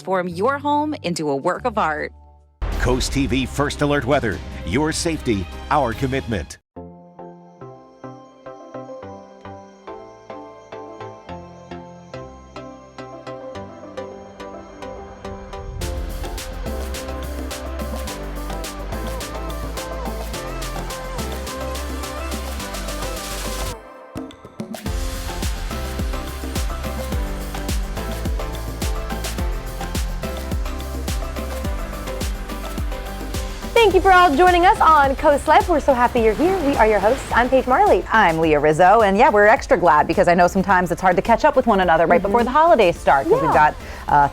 transform your home into a work of art. Coast TV First Alert Weather. Your safety, our commitment. Thank you for all joining us on Coast Life. We're so happy you're here. We are your hosts. I'm Paige Marley. I'm Leah Rizzo, and yeah, we're extra glad because I know sometimes it's hard to catch up with one another right before the holidays start, because we've got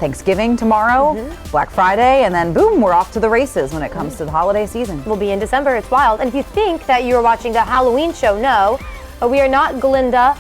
Thanksgiving tomorrow, Black Friday, and then boom, we're off to the races when it comes to the holiday season. We'll be in December. It's wild. And if you think that you are watching a Halloween show, no, we are not Glinda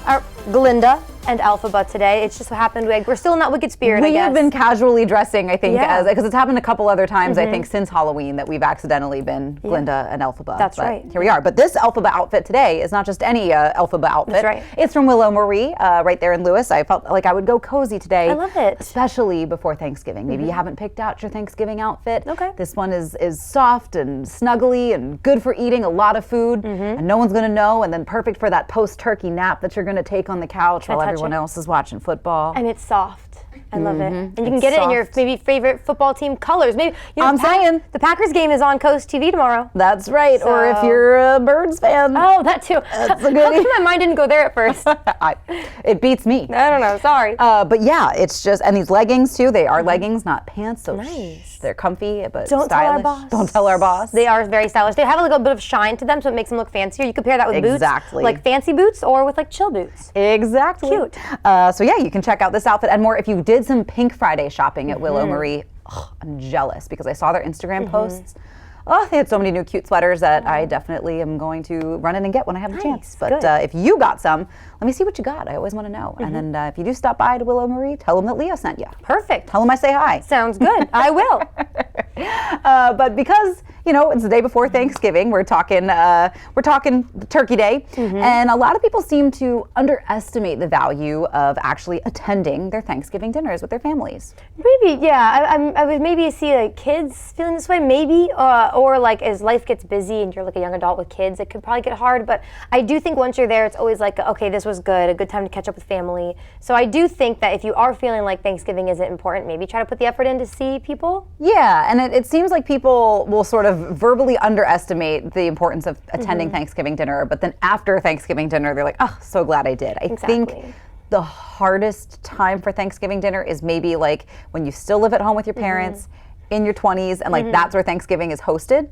and Elphaba today. It's just what happened. We're still in that wicked spirit, I guess. We have been casually dressing, I think, because it's happened a couple other times, I think, since Halloween that we've accidentally been Glinda and Elphaba. That's right. Here we are. But this Elphaba outfit today is not just any Elphaba outfit. That's right. It's from Willow Marie, right there in Lewis. I felt like I would go cozy today. I love it. Especially before Thanksgiving. Maybe you haven't picked out your Thanksgiving outfit. Okay. This one is soft and snuggly and good for eating a lot of food, and no one's going to know, and then perfect for that post-turkey nap that you're going to take on the couch while everyone else is watching football. And it's soft. I love it. And you can get it in your maybe favorite football team colors. Maybe I'm saying the Packers game is on Coast TV tomorrow. That's right. So, or if you're a Birds fan. Oh, that too. That's a goodie. How come my mind didn't go there at first? It beats me. I don't know. Sorry. But yeah, it's just, and these leggings too. They are leggings, not pants. So nice. They're comfy, but Don't stylish. tell our boss. Don't tell our boss. They are very stylish. They have a little bit of shine to them, so it makes them look fancier. You could pair that with boots, like fancy boots, or with like chill boots. Exactly. Cute. So yeah, you can check out this outfit and more if you did some Pink Friday shopping at Willow Marie. Oh, I'm jealous because I saw their Instagram posts. Oh, they had so many new cute sweaters that I definitely am going to run in and get when I have the chance. But if you got some, let me see what you got. I always want to know. And then if you do stop by to Willow Marie, tell them that Leah sent you. Perfect. Tell them I say hi. Sounds good. I will. But because, you know, it's the day before Thanksgiving, we're talking Turkey Day, and a lot of people seem to underestimate the value of actually attending their Thanksgiving dinners with their families. Maybe, yeah. I would maybe see like kids feeling this way, maybe, or like as life gets busy and you're like a young adult with kids, it could probably get hard. But I do think once you're there, it's always like, okay, this was good, a good time to catch up with family. So I do think that if you are feeling like Thanksgiving isn't important, maybe try to put the effort in to see people. Yeah, and it seems like people will sort of verbally underestimate the importance of attending Thanksgiving dinner, but then after Thanksgiving dinner, they're like, oh, so glad I did. I think the hardest time for Thanksgiving dinner is maybe like when you still live at home with your parents in your 20s, and like that's where Thanksgiving is hosted.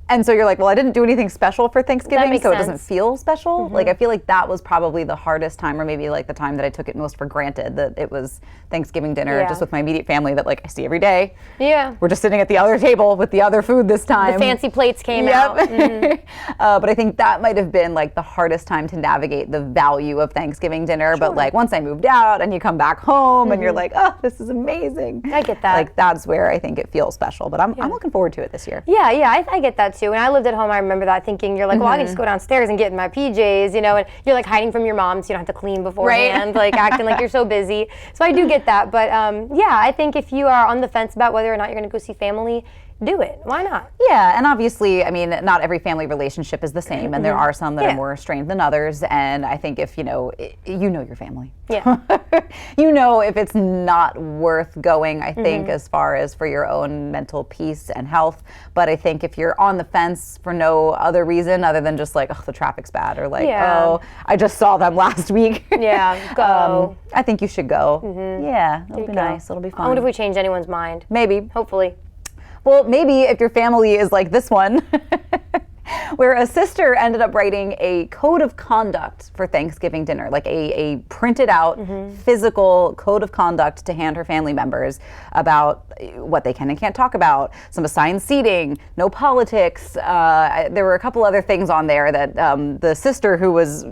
And so you're like, well, I didn't do anything special for Thanksgiving, so it doesn't feel special. Like, I feel like that was probably the hardest time, or maybe like the time that I took it most for granted, that it was Thanksgiving dinner just with my immediate family that like I see every day. Yeah. We're just sitting at the other table with the other food this time. The fancy plates came out. But I think that might have been like the hardest time to navigate the value of Thanksgiving dinner. But like once I moved out and you come back home and you're like, oh, this is amazing. I get that. Like that's where I think it feels special. But I'm looking forward to it this year. Yeah, I get that too. When I lived at home, I remember that thinking, you're like, well, I can just go downstairs and get in my PJs, you know, and you're like hiding from your mom so you don't have to clean beforehand, like acting like you're so busy. So I do get that. But yeah, I think if you are on the fence about whether or not you're going to go see family, do it. Why not? Yeah, and obviously, I mean, not every family relationship is the same, and there are some that are more strained than others. And I think if you know your family, you know if it's not worth going. I think as far as for your own mental peace and health. But I think if you're on the fence for no other reason other than just like, oh, the traffic's bad, or like, oh, I just saw them last week. Go. I think you should go. Yeah, it'll be nice. It'll be fun. I wonder if we change anyone's mind. Maybe. Hopefully. Well, maybe if your family is like this one, where a sister ended up writing a code of conduct for Thanksgiving dinner, like a printed out physical code of conduct to hand her family members about what they can and can't talk about, some assigned seating, no politics. There were a couple other things on there that the sister, who was,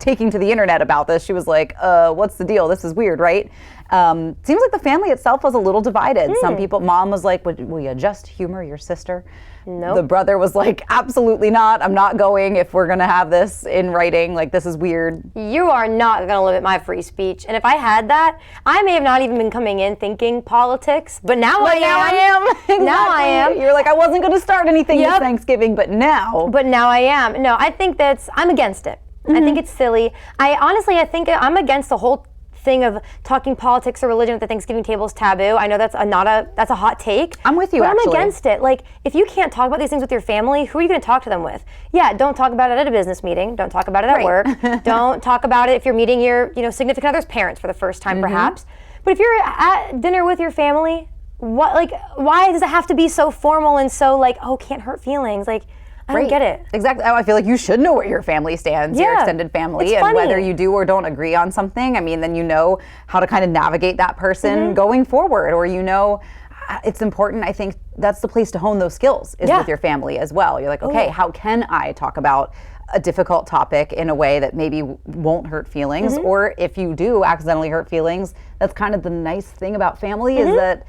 taking to the internet about this. She was like, what's the deal? This is weird, right? Seems like the family itself was a little divided. Some people, mom was like, will you just humor your sister? Nope. The brother was like, absolutely not. I'm not going if we're going to have this in writing. Like, this is weird. You are not going to limit my free speech. And if I had that, I may have not even been coming in thinking politics, but now I am. Exactly. Now I am. You're like, I wasn't going to start anything this Thanksgiving, but now. But now I am. No, I think I'm against it. I think it's silly. I think I'm against the whole thing of talking politics or religion at the Thanksgiving table is taboo. I know that's a hot take. I'm with you, but actually. I'm against it. Like, if you can't talk about these things with your family, who are you going to talk to them with? Yeah, don't talk about it at a business meeting. Don't talk about it at work. Don't talk about it if you're meeting your, significant other's parents for the first time, perhaps. But if you're at dinner with your family, why does it have to be so formal and so can't hurt feelings? Like, I don't get it. Exactly. I feel like you should know where your family stands, your extended family, and whether you do or don't agree on something. I mean, then you know how to kind of navigate that person going forward, or it's important. I think that's the place to hone those skills is with your family as well. You're like, okay, how can I talk about a difficult topic in a way that maybe won't hurt feelings, or if you do accidentally hurt feelings, that's kind of the nice thing about family is that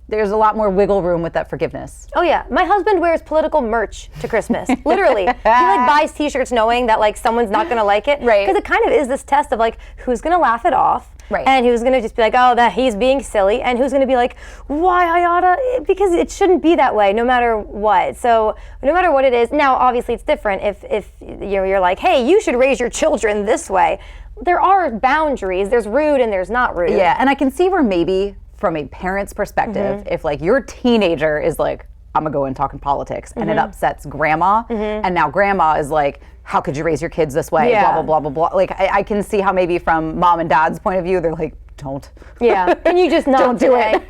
there's a lot more wiggle room with that forgiveness. Oh yeah, my husband wears political merch to Christmas. Literally, he buys T-shirts knowing that someone's not gonna like it, right? Because it kind of is this test of who's gonna laugh it off, right? And who's gonna just be like, oh, that he's being silly, and who's gonna be like, why I oughta? Because it shouldn't be that way, no matter what. So no matter what it is. Now, obviously, it's different if you're like, hey, you should raise your children this way. There are boundaries. There's rude and there's not rude. Yeah, and I can see where maybe, from a parent's perspective, if your teenager is like, I'm gonna go and talk in politics, and it upsets grandma, and now grandma is like, how could you raise your kids this way? Blah, blah, blah, blah, blah. I can see how maybe from mom and dad's point of view, they're like, don't. Yeah, and you just not don't do it.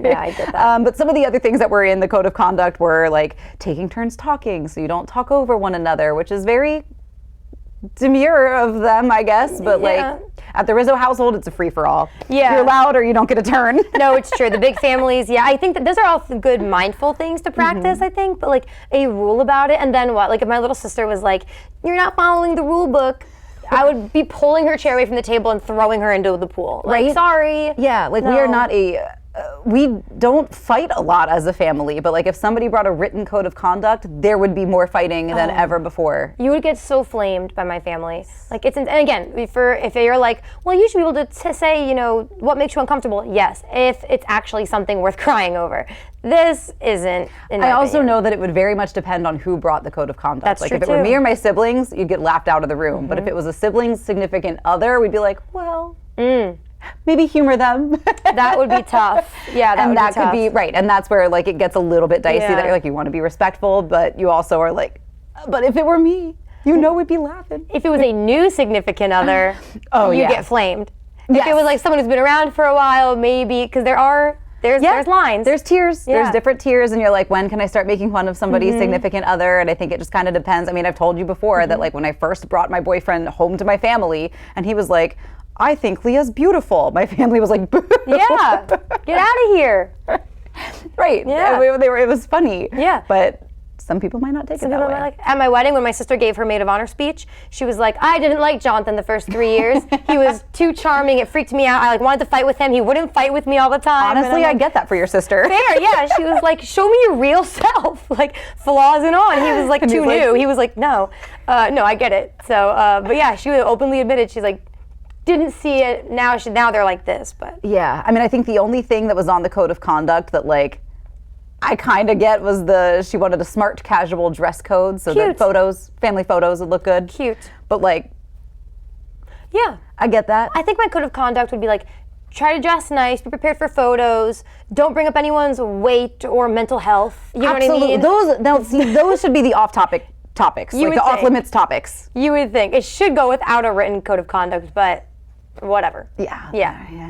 Yeah, I get that. But some of the other things that were in the code of conduct were taking turns talking, so you don't talk over one another, which is very demure of them, I guess, but at the Rizzo household, it's a free-for-all. Yeah. You're loud or you don't get a turn. No, it's true. The big families, I think that those are all good mindful things to practice, I think, but a rule about it, and then what? If my little sister was like, you're not following the rule book, I would be pulling her chair away from the table and throwing her into the pool. Sorry. Yeah, we are not we don't fight a lot as a family, but if somebody brought a written code of conduct, there would be more fighting than ever before. You would get so flamed by my family. And again, if you're like, well, you should be able to say, what makes you uncomfortable. Yes, if it's actually something worth crying over. This isn't. I also know that it would very much depend on who brought the code of conduct. That's true if it were me or my siblings, you'd get laughed out of the room. But if it was a sibling's significant other, we'd be like, well, maybe humor them. That would be tough. Yeah, that could be right. And that's where it gets a little bit dicey. That you're you want to be respectful, but you also are like, but if it were me, we'd be laughing. If it was a new significant other, you get flamed. If it was someone who's been around for a while, maybe because there's lines. There's tiers. Yeah. There's different tiers, and you're like, when can I start making fun of somebody's significant other? And I think it just kind of depends. I mean, I've told you before that when I first brought my boyfriend home to my family, and he was like, I think Leah's beautiful. My family was like, boo. Yeah, get out of here. Right. Yeah. It was funny. Yeah. But some people might not take it that way. At my wedding, when my sister gave her maid of honor speech, she was like, I didn't like Jonathan the first 3 years. He was too charming. It freaked me out. I wanted to fight with him. He wouldn't fight with me all the time. Honestly, I get that for your sister. Fair, yeah. She was like, show me your real self, flaws and all. And he was too new. He was like, no, I get it. So, but yeah, she openly admitted, she's like, didn't see it. Now they're like this, but. Yeah, I mean, I think the only thing that was on the code of conduct that I kind of get was she wanted a smart casual dress code so that family photos would look good. Cute. But yeah. I get that. I think my code of conduct would be try to dress nice, be prepared for photos, don't bring up anyone's weight or mental health. You know what I mean? Those should be the off-topic topics, the off-limits topics. You would think. It should go without a written code of conduct, but whatever. Yeah.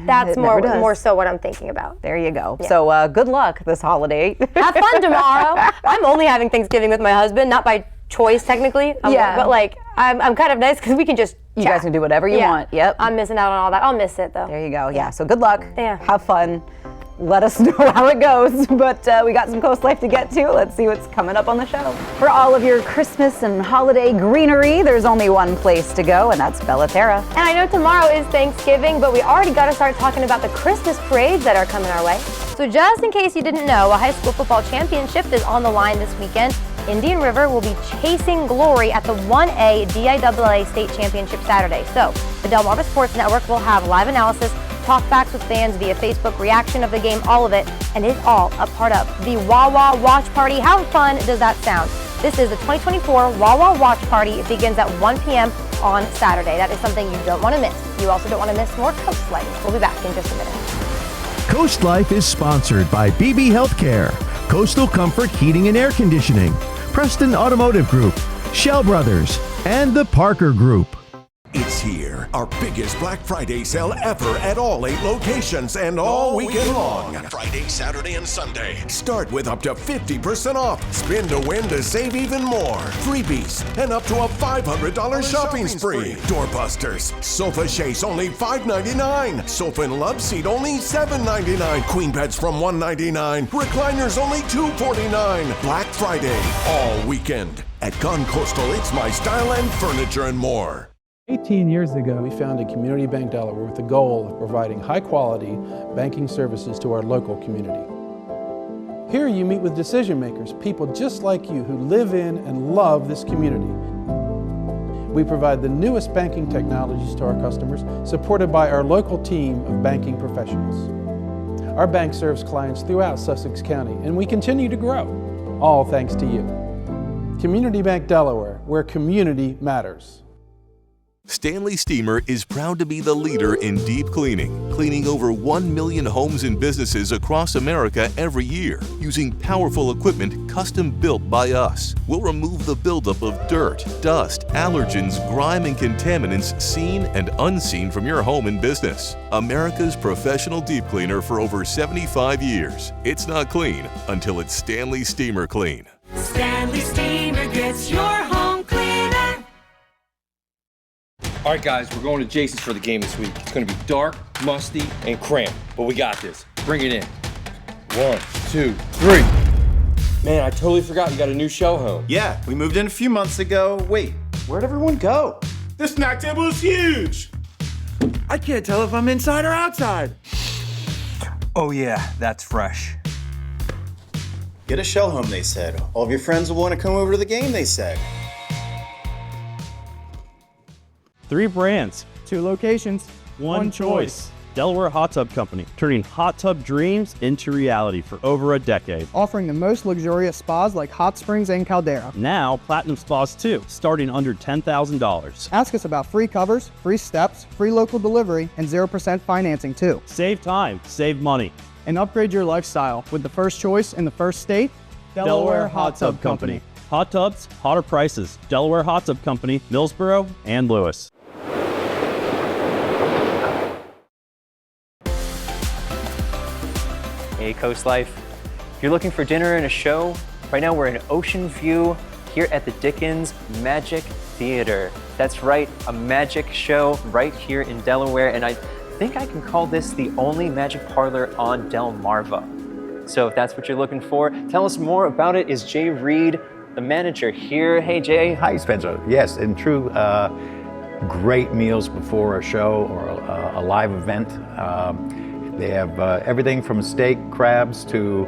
That's more so what I'm thinking about. There you go. Yeah. So good luck this holiday. Have fun tomorrow. I'm only having Thanksgiving with my husband, not by choice technically. But I'm kind of nice because we can just You guys can do whatever you want. Yep. I'm missing out on all that. I'll miss it though. There you go. Yeah. So good luck. Yeah. Have fun. let us know how it goes. But we got some Coast Life to get to. Let's see what's coming up on the show. For all of your Christmas and holiday greenery, there's only one place to go, and that's Bella Terra. And I know tomorrow is Thanksgiving, but we already got to start talking about the Christmas parades that are coming our way. So just in case you didn't know, a high school football championship is on the line this weekend. Indian River will be chasing glory at the 1A DIAA State Championship Saturday. So the Delmarva Sports Network will have live analysis, talkbacks with fans via Facebook, reaction of the game, all of it, and it's all a part of the Wawa Watch Party. How fun does that sound? This is the 2024 Wawa Watch Party. It begins at 1 p.m. on Saturday. That is something you don't want to miss. You also don't want to miss more Coast Life. We'll be back in just a minute. Coast Life is sponsored by BB Healthcare, Coastal Comfort Heating and Air Conditioning, Preston Automotive Group, Shell Brothers, and the Parker Group. It's here, our biggest Black Friday sale ever at all 8 locations and all weekend long. Friday, Saturday, and Sunday. Start with up to 50% off. Spin to win to save even more. Freebies and up to a $500 shopping spree. Doorbusters. Sofa Chase only $5.99. Sofa and Love Seat only $7.99. Queen beds from $1.99. Recliners only $2.49. Black Friday, all weekend. At Gone Coastal, it's my style and furniture and more. 18 years ago, we founded Community Bank Delaware with the goal of providing high-quality banking services to our local community. Here you meet with decision makers, people just like you who live in and love this community. We provide the newest banking technologies to our customers, supported by our local team of banking professionals. Our bank serves clients throughout Sussex County, and we continue to grow, all thanks to you. Community Bank Delaware, where community matters. Stanley Steamer is proud to be the leader in deep cleaning, cleaning over 1 million homes and businesses across America every year, using powerful equipment custom built by us. We'll remove the buildup of dirt, dust, allergens, grime, and contaminants seen and unseen from your home and business. America's professional deep cleaner for over 75 years. It's not clean until it's Stanley Steamer clean. Stanley Steamer gets your home cleaner. All right, guys, we're going to Jason's for the game this week. It's going to be dark, musty, and cramped, but we got this. Bring it in. 1, 2, 3. Man, I totally forgot you got a new show home. Yeah, we moved in a few months ago. Wait, where'd everyone go? The snack table is huge. I can't tell if I'm inside or outside. Oh yeah, that's fresh. Get a show home, they said. All of your friends will want to come over to the game, they said. 3 brands, 2 locations, 1 choice. Delaware Hot Tub Company, turning hot tub dreams into reality for over a decade. Offering the most luxurious spas like hot springs and caldera. Now, Platinum Spas too, starting under $10,000. Ask us about free covers, free steps, free local delivery, and 0% financing too. Save time, save money. And upgrade your lifestyle with the first choice in the first state, Delaware Hot Tub Company. Hot tubs, hotter prices. Delaware Hot Tub Company, Millsboro, and Lewis. Hey, Coast Life. If you're looking for dinner and a show, right now we're in Ocean View here at the Dickens Magic Theater. That's right, a magic show right here in Delaware, and I think I can call this the only magic parlor on Delmarva. So if that's what you're looking for, tell us more about it is Jay Reed, the manager here. Hey, Jay. Hi, Spencer. Yes, in true great meals before a show or a live event. They have everything from steak, crabs, to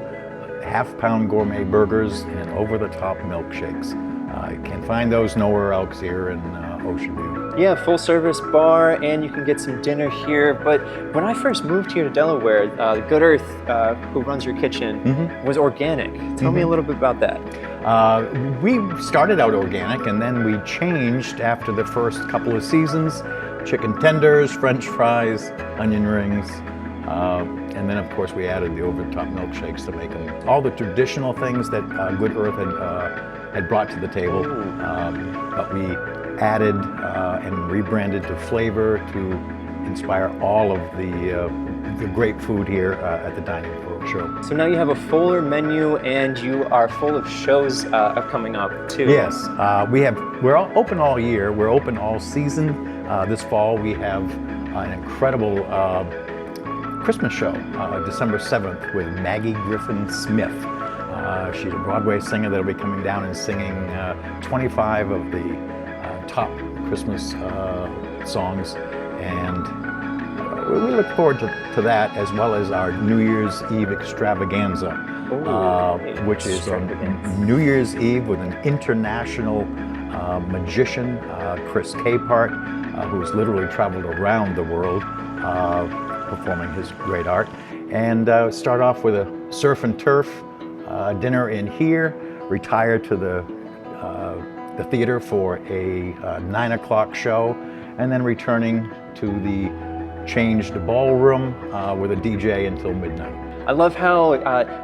half-pound gourmet burgers and over-the-top milkshakes. You can find those nowhere else here in Ocean View. Yeah, full-service bar, and you can get some dinner here. But when I first moved here to Delaware, Good Earth, who runs your kitchen, was organic. Tell me a little bit about that. We started out organic, and then we changed after the first couple of seasons. Chicken tenders, French fries, onion rings. And then, of course, we added the over-the-top milkshakes to make them all the traditional things that Good Earth had brought to the table. But we added and rebranded to flavor to inspire all of the great food here at the Dining Pro Show. So now you have a fuller menu, and you are full of shows coming up too. Yes, we're open all year. We're open all season. This fall we have an incredible Christmas show, December 7th, with Maggie Griffin Smith. She's a Broadway singer that'll be coming down and singing 25 of the top Christmas songs, and we look forward to that, as well as our New Year's Eve extravaganza, which is on New Year's Eve with an international magician, Chris Capehart, who's literally traveled around the world performing his great art. And start off with a surf and turf dinner in here, retire to the theater for a 9 o'clock show, and then returning to the changed ballroom with a DJ until midnight. I love how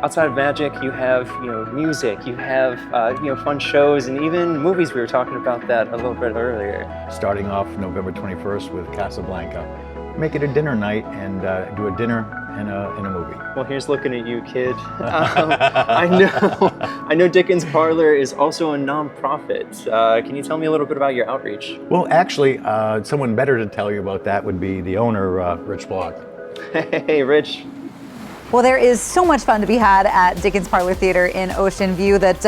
outside of magic, you have music, you have fun shows, and even movies. We were talking about that a little bit earlier. Starting off November 21st with Casablanca. Make it a dinner night and do a dinner and a movie. Well, here's looking at you, kid. I know Dickens Parlour is also a nonprofit. Can you tell me a little bit about your outreach? Well, actually, someone better to tell you about that would be the owner, Rich Block. Hey, Rich. Well, there is so much fun to be had at Dickens Parlour Theatre in Ocean View that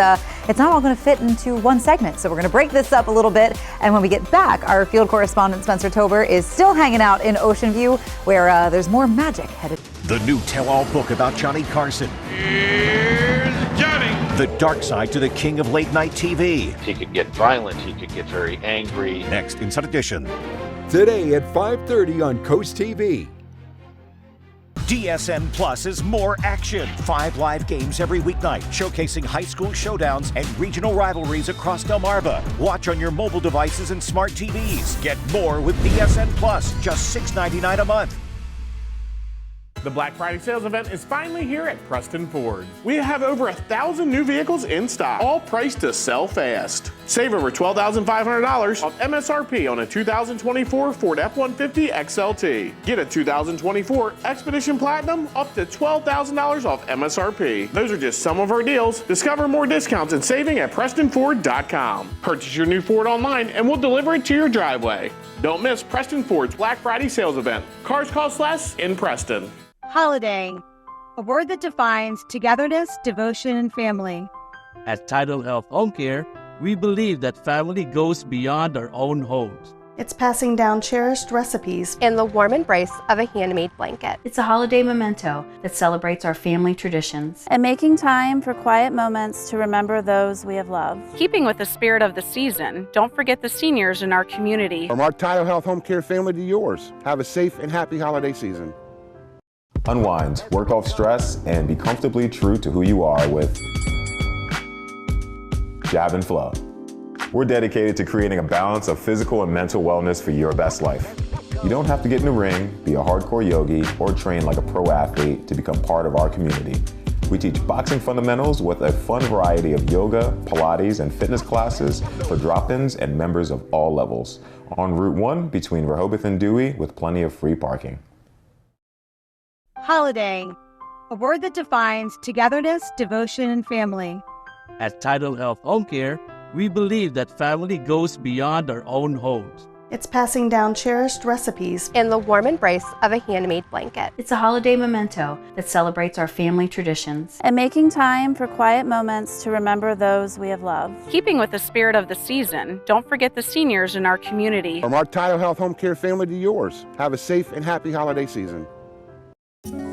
it's not all going to fit into one segment. So we're going to break this up a little bit. And when we get back, our field correspondent Spencer Tober is still hanging out in Ocean View, where there's more magic headed. The new tell-all book about Johnny Carson. Here's Johnny. The dark side to the king of late-night TV. He could get violent. He could get very angry. Next, Inside Edition. Today at 5:30 on Coast TV. DSN Plus is more action. 5 live games every weeknight, showcasing high school showdowns and regional rivalries across Delmarva. Watch on your mobile devices and smart TVs. Get more with DSN Plus, just $6.99 a month. The Black Friday sales event is finally here at Preston Ford. We have over 1,000 new vehicles in stock, all priced to sell fast. Save over $12,500 off MSRP on a 2024 Ford F-150 XLT. Get a 2024 Expedition Platinum up to $12,000 off MSRP. Those are just some of our deals. Discover more discounts and saving at PrestonFord.com. Purchase your new Ford online and we'll deliver it to your driveway. Don't miss Preston Ford's Black Friday sales event. Cars cost less in Preston. Holiday, a word that defines togetherness, devotion, and family. At Tidal Health Home Care, we believe that family goes beyond our own homes. It's passing down cherished recipes and the warm embrace of a handmade blanket. It's a holiday memento that celebrates our family traditions. And making time for quiet moments to remember those we have loved. Keeping with the spirit of the season, don't forget the seniors in our community. From our Tidal Health Home Care family to yours, have a safe and happy holiday season. Unwind, work off stress, and be comfortably true to who you are with Jab and Flow. We're dedicated to creating a balance of physical and mental wellness for your best life. You don't have to get in the ring, be a hardcore yogi, or train like a pro athlete to become part of our community. We teach boxing fundamentals with a fun variety of yoga, Pilates, and fitness classes for drop-ins and members of all levels. On Route 1 between Rehoboth and Dewey with plenty of free parking. Holiday, a word that defines togetherness, devotion, and family. At Tidal Health Home Care, we believe that family goes beyond our own homes. It's passing down cherished recipes and the warm embrace of a handmade blanket. It's a holiday memento that celebrates our family traditions. And making time for quiet moments to remember those we have loved. Keeping with the spirit of the season, don't forget the seniors in our community. From our Tidal Health Home Care family to yours, have a safe and happy holiday season.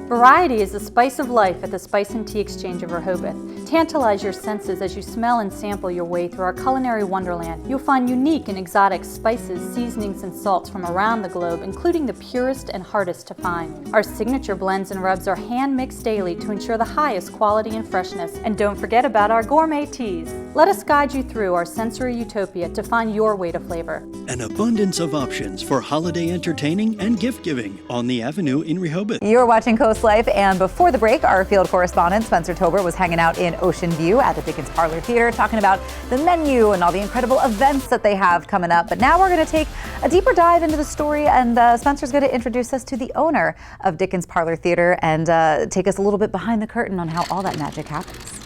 Variety is the spice of life at the Spice and Tea Exchange of Rehoboth. Tantalize your senses as you smell and sample your way through our culinary wonderland. You'll find unique and exotic spices, seasonings, and salts from around the globe, including the purest and hardest to find. Our signature blends and rubs are hand-mixed daily to ensure the highest quality and freshness. And don't forget about our gourmet teas. Let us guide you through our sensory utopia to find your way to flavor. An abundance of options for holiday entertaining and gift-giving on the Avenue in Rehoboth. You're watching COASTLIFE, and before the break, our field correspondent Spencer Tober was hanging out in Ocean View at the Dickens Parlour Theatre talking about the menu and all the incredible events that they have coming up. But now we're going to take a deeper dive into the story, and Spencer's going to introduce us to the owner of Dickens Parlour Theatre and take us a little bit behind the curtain on how all that magic happens.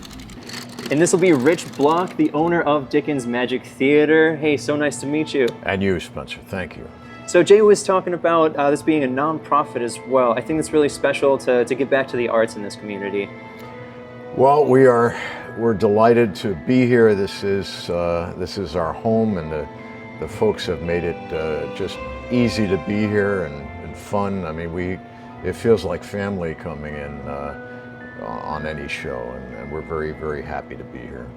And this will be Rich Block, the owner of Dickens Magic Theatre. Hey, so nice to meet you. And you, Spencer. Thank you. So Jay was talking about this being a nonprofit as well. I think it's really special to give back to the arts in this community. Well, we're delighted to be here. This is our home, and the folks have made it just easy to be here and fun. I mean, it feels like family coming in on any show, and we're very, very happy to be here.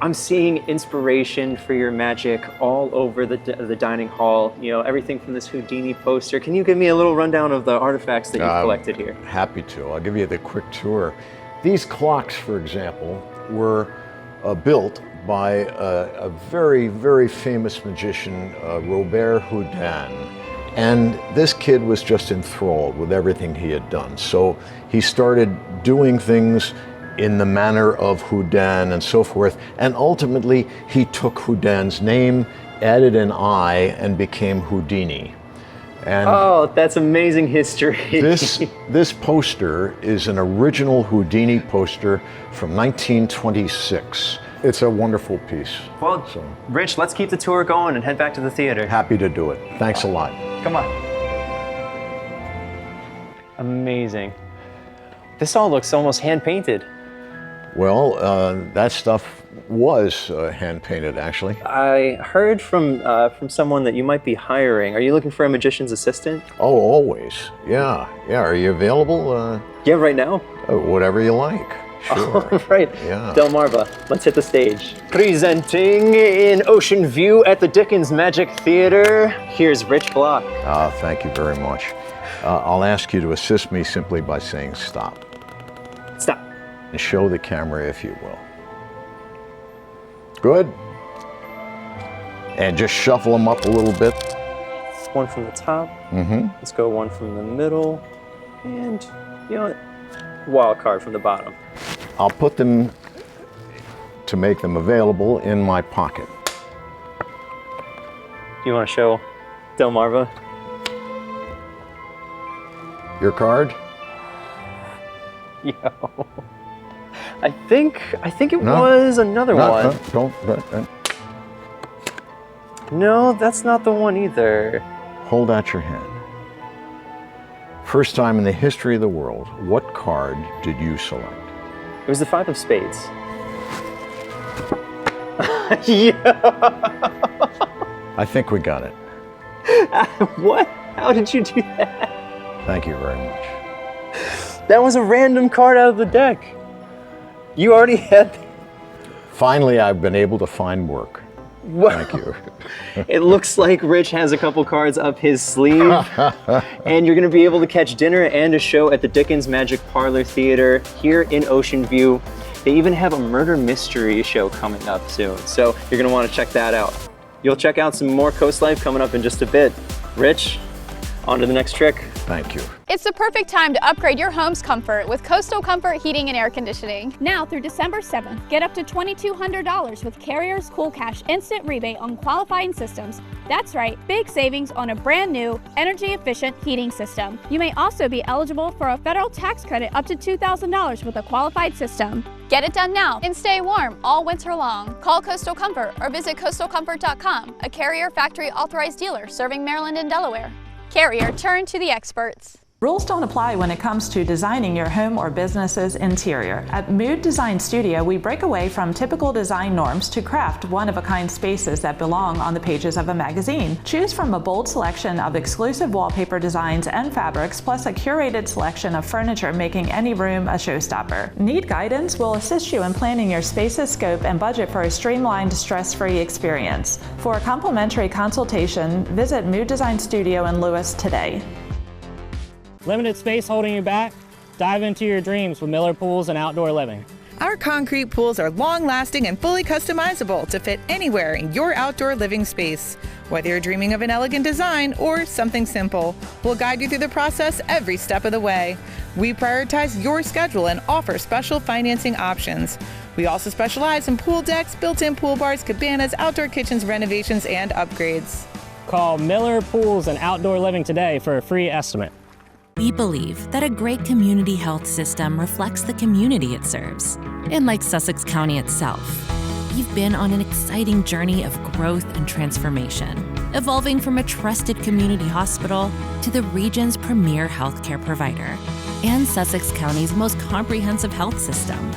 I'm seeing inspiration for your magic all over the dining hall. You know, everything from this Houdini poster. Can you give me a little rundown of the artifacts that you've collected here? Happy to. I'll give you the quick tour. These clocks, for example, were built by a very, very famous magician, Robert Houdin. And this kid was just enthralled with everything he had done. So he started doing things in the manner of Houdin and so forth. And ultimately, he took Houdin's name, added an I, and became Houdini. And oh, that's amazing history. This poster is an original Houdini poster from 1926. It's a wonderful piece. Well, Rich, let's keep the tour going and head back to the theater. Happy to do it. Thanks a lot. Come on. Amazing. This all looks almost hand-painted. Well, that stuff was hand-painted, actually. I heard from someone that you might be hiring. Are you looking for a magician's assistant? Oh, always. Yeah. Are you available? Yeah, right now. Whatever you like. Sure. All right. Yeah. Delmarva, let's hit the stage. Presenting in Ocean View at the Dickens Magic Theater, here's Rich Block. Thank you very much. I'll ask you to assist me simply by saying stop. Stop. And show the camera, if you will. Good. And just shuffle them up a little bit. One from the top. Mm-hmm. Let's go one from the middle. And, you know, wild card from the bottom. I'll put them, to make them available, in my pocket. Do you want to show Delmarva? Your card? Yo. I think it was another one. Don't. No, that's not the one either. Hold out your hand. First time in the history of the world, what card did you select? It was the 5 of spades. Yeah. I think we got it. What? How did you do that? Thank you very much. That was a random card out of the deck. You already had... Finally, I've been able to find work. Wow. Thank you. It looks like Rich has a couple cards up his sleeve. And you're going to be able to catch dinner and a show at the Dickens Parlour Theatre here in Ocean View. They even have a murder mystery show coming up soon, so you're going to want to check that out. You'll check out some more Coast Life coming up in just a bit. Rich, on to the next trick. Thank you. It's the perfect time to upgrade your home's comfort with Coastal Comfort Heating and Air Conditioning. Now through December 7th, get up to $2,200 with Carrier's Cool Cash Instant Rebate on qualifying systems. That's right, big savings on a brand new, energy-efficient heating system. You may also be eligible for a federal tax credit up to $2,000 with a qualified system. Get it done now and stay warm all winter long. Call Coastal Comfort or visit coastalcomfort.com, a Carrier factory authorized dealer serving Maryland and Delaware. Carrier, turn to the experts. Rules don't apply when it comes to designing your home or business's interior. At Mood Design Studio, we break away from typical design norms to craft one-of-a-kind spaces that belong on the pages of a magazine. Choose from a bold selection of exclusive wallpaper designs and fabrics, plus a curated selection of furniture, making any room a showstopper. Need guidance? We'll assist you in planning your space's scope and budget for a streamlined, stress-free experience. For a complimentary consultation, visit Mood Design Studio in Lewis today. Limited space holding you back? Dive into your dreams with Miller Pools and Outdoor Living. Our concrete pools are long-lasting and fully customizable to fit anywhere in your outdoor living space. Whether you're dreaming of an elegant design or something simple, we'll guide you through the process every step of the way. We prioritize your schedule and offer special financing options. We also specialize in pool decks, built-in pool bars, cabanas, outdoor kitchens, renovations, and upgrades. Call Miller Pools and Outdoor Living today for a free estimate. We believe that a great community health system reflects the community it serves. And like Sussex County itself, we've been on an exciting journey of growth and transformation. evolving from a trusted community hospital to the region's premier healthcare provider and Sussex County's most comprehensive health system.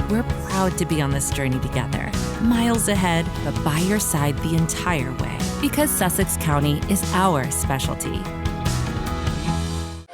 We're proud to be on this journey together, miles ahead, but by your side the entire way, because Sussex County is our specialty.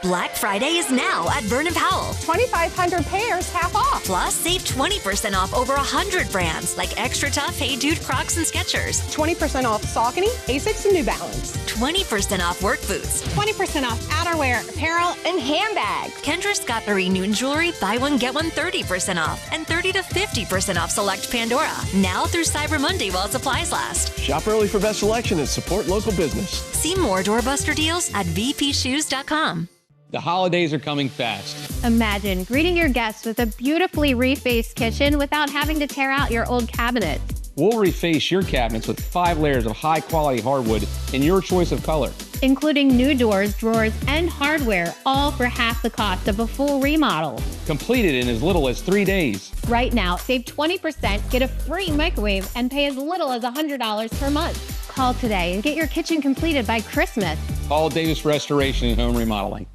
Black Friday is now at Vernon Powell. 2,500 pairs half off. Plus, save 20% off over 100 brands like Extra Tough, Hey Dude, Crocs, and Skechers. 20% off Saucony, Asics, and New Balance. 20% off work boots. 20% off outerwear, apparel, and handbags. Kendra Scott Marie Newton Jewelry, buy one, get one 30% off. And 30 to 50% off select Pandora. Now through Cyber Monday while supplies last. Shop early for best selection and support local business. See more doorbuster deals at vpshoes.com. The holidays are coming fast. Imagine greeting your guests with a beautifully refaced kitchen without having to tear out your old cabinets. We'll reface your cabinets with 5 layers of high-quality hardwood in your choice of color, including new doors, drawers, and hardware, all for half the cost of a full remodel. completed in as little as 3 days. Right now, save 20%, get a free microwave, and pay as little as $100 per month. Call today and get your kitchen completed by Christmas. Paul Davis Restoration and Home Remodeling.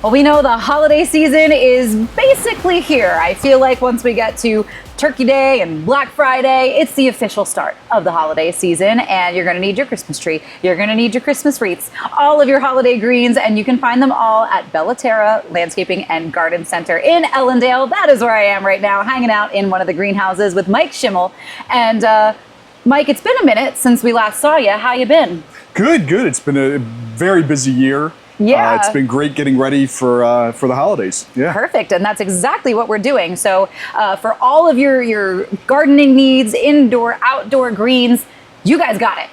Well, we know the holiday season is basically here. I feel like once we get to Turkey Day and Black Friday, it's the official start of the holiday season, and you're going to need your Christmas tree. You're going to need your Christmas wreaths, all of your holiday greens, and you can find them all at Bella Terra Landscaping and Garden Center in Ellendale. That is where I am right now, hanging out in one of the greenhouses with Mike Schimmel. And Mike, it's been a minute since we last saw you. How you been? Good, good. It's been a very busy year. Yeah. It's been great getting ready for the holidays. Yeah. Perfect, and that's exactly what we're doing. So for all of your gardening needs, indoor, outdoor greens, you guys got it.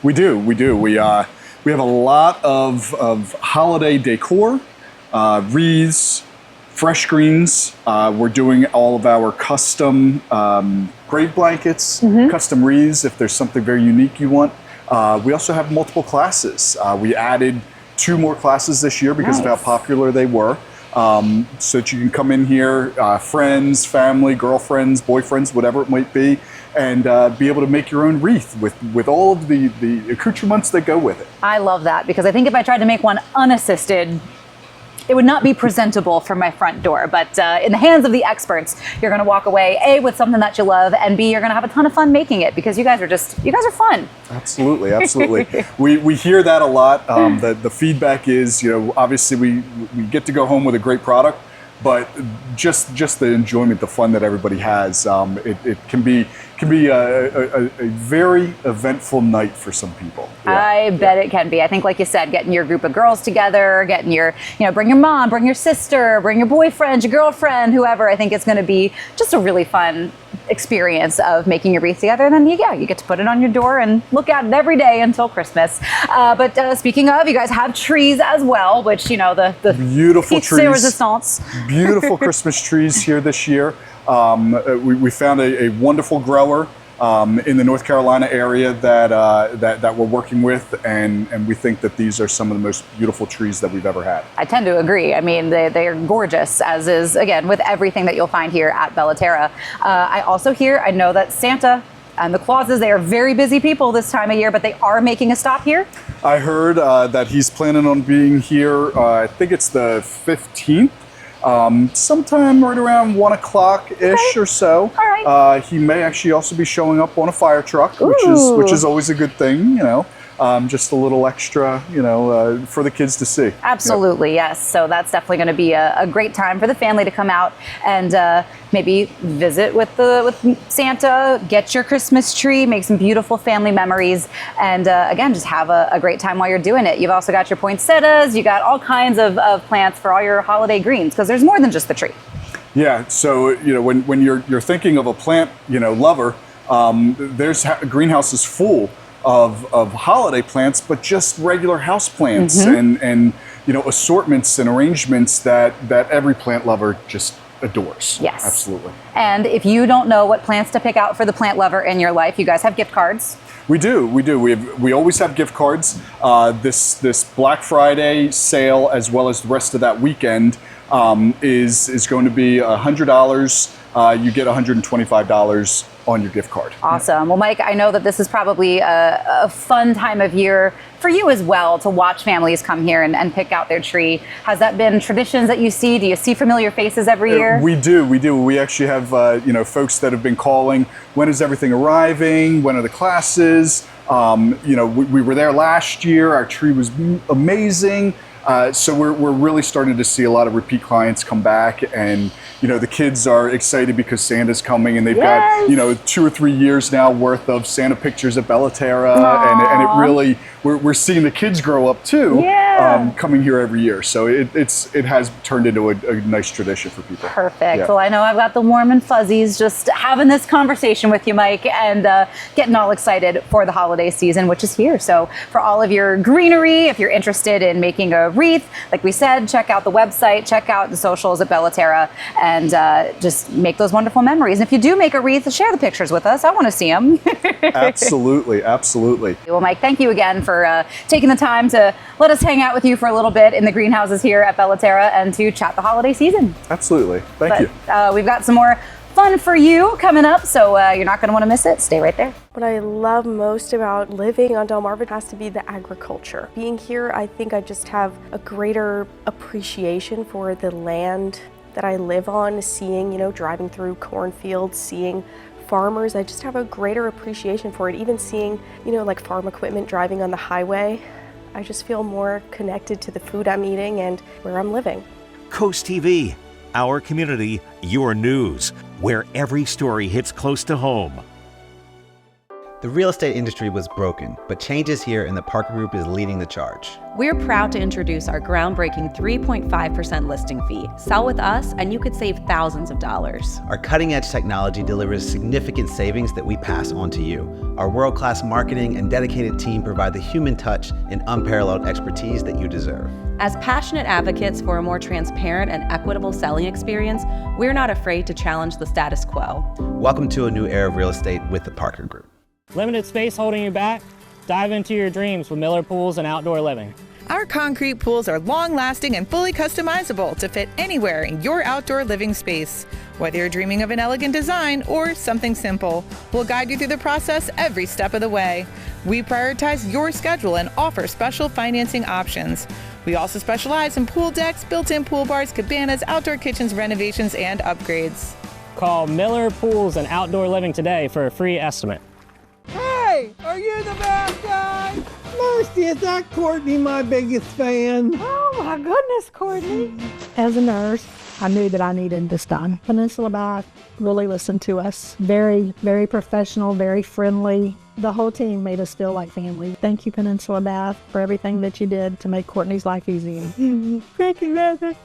We do. We have a lot of holiday decor, wreaths, fresh greens. We're doing all of our custom grave blankets, custom wreaths if there's something very unique you want. We also have multiple classes. We added 2 more classes this year because of how popular they were. So that you can come in here, friends, family, girlfriends, boyfriends, whatever it might be, and be able to make your own wreath with all of the accoutrements that go with it. I love that, because I think if I tried to make one unassisted, it would not be presentable for my front door. But in the hands of the experts, you're going to walk away, A, with something that you love, and B, you're going to have a ton of fun making it, because you guys are fun. Absolutely, absolutely. we hear that a lot. The feedback is, obviously we get to go home with a great product, but just the enjoyment, the fun that everybody has, it can be a very eventful night for some people. Yeah. I bet it can be. I think, like you said, getting your group of girls together, getting your, bring your mom, bring your sister, bring your boyfriend, your girlfriend, whoever. I think it's going to be just a really fun experience of making your wreath together. And then, you get to put it on your door and look at it every day until Christmas. But speaking of, you guys have trees as well, which, the beautiful trees, resistance. Beautiful Christmas trees here this year. We found a wonderful grower in the North Carolina area that we're working with, and we think that these are some of the most beautiful trees that we've ever had. I tend to agree. I mean, they are gorgeous, as is, again, with everything that you'll find here at Bella Terra. I know that Santa and the Clauses, they are very busy people this time of year, but they are making a stop here. I heard that he's planning on being here, I think it's the 15th. Sometime right around 1 o'clock-ish or so. All right. He may actually also be showing up on a fire truck, which is always a good thing, just a little extra, for the kids to see. Absolutely, yes. So that's definitely going to be a great time for the family to come out and maybe visit with Santa, get your Christmas tree, make some beautiful family memories, and again, just have a great time while you're doing it. You've also got your poinsettias, you got all kinds of plants for all your holiday greens, because there's more than just the tree. Yeah, so when you're thinking of a plant lover, there's greenhouses full of holiday plants, but just regular house plants and assortments and arrangements that every plant lover just adores. Yes, absolutely. And if you don't know what plants to pick out for the plant lover in your life, you guys have gift cards. We do. We always have gift cards. This Black Friday sale, as well as the rest of that weekend, is going to be $100. You get $125 on your gift card. Awesome. Well, Mike, I know that this is probably a fun time of year for you as well to watch families come here and pick out their tree. Has that been traditions that you see? Do you see familiar faces every year? We do. We actually have folks that have been calling. When is everything arriving? When are the classes? We were there last year. Our tree was amazing. So we're really starting to see a lot of repeat clients come back, and the kids are excited because Santa's coming, and they've got 2 or 3 years now worth of Santa pictures at Bella Terra, and it really we're seeing the kids grow up too, coming here every year. So it has turned into a nice tradition for people. Perfect. Yeah. Well, I know I've got the warm and fuzzies just having this conversation with you, Mike, and getting all excited for the holiday season, which is here. So for all of your greenery, if you're interested in making a wreath, like we said, check out the website, check out the socials at Bella Terra, and just make those wonderful memories. And if you do make a wreath, share the pictures with us. I want to see them. Absolutely. Well, Mike, thank you again for taking the time to let us hang out with you for a little bit in the greenhouses here at Bella Terra and to chat the holiday season. Absolutely. Thank you. We've got some more fun for you coming up, so you're not going to want to miss it. Stay right there. What I love most about living on Delmarva has to be the agriculture. Being here, I think I just have a greater appreciation for the land that I live on, seeing, driving through cornfields, seeing farmers. I just have a greater appreciation for it. Even seeing, like farm equipment driving on the highway, I just feel more connected to the food I'm eating and where I'm living. Coast TV, our community, your news, where every story hits close to home. The real estate industry was broken, but change is here and the Parker Group is leading the charge. We're proud to introduce our groundbreaking 3.5% listing fee. Sell with us and you could save thousands of dollars. Our cutting-edge technology delivers significant savings that we pass on to you. Our world-class marketing and dedicated team provide the human touch and unparalleled expertise that you deserve. As passionate advocates for a more transparent and equitable selling experience, we're not afraid to challenge the status quo. Welcome to a new era of real estate with the Parker Group. Limited space holding you back? Dive into your dreams with Miller Pools and Outdoor Living. Our concrete pools are long-lasting and fully customizable to fit anywhere in your outdoor living space. Whether you're dreaming of an elegant design or something simple, we'll guide you through the process every step of the way. We prioritize your schedule and offer special financing options. We also specialize in pool decks, built-in pool bars, cabanas, outdoor kitchens, renovations, and upgrades. Call Miller Pools and Outdoor Living today for a free estimate. Hey, are you the bad guy? Mercy, is that Courtney my biggest fan? Oh my goodness, Courtney. As a nurse, I knew that I needed this done. Peninsula Bath really listened to us. Very, very professional, very friendly. The whole team made us feel like family. Thank you, Peninsula Bath, for everything that you did to make Courtney's life easy. Thank you, Leslie.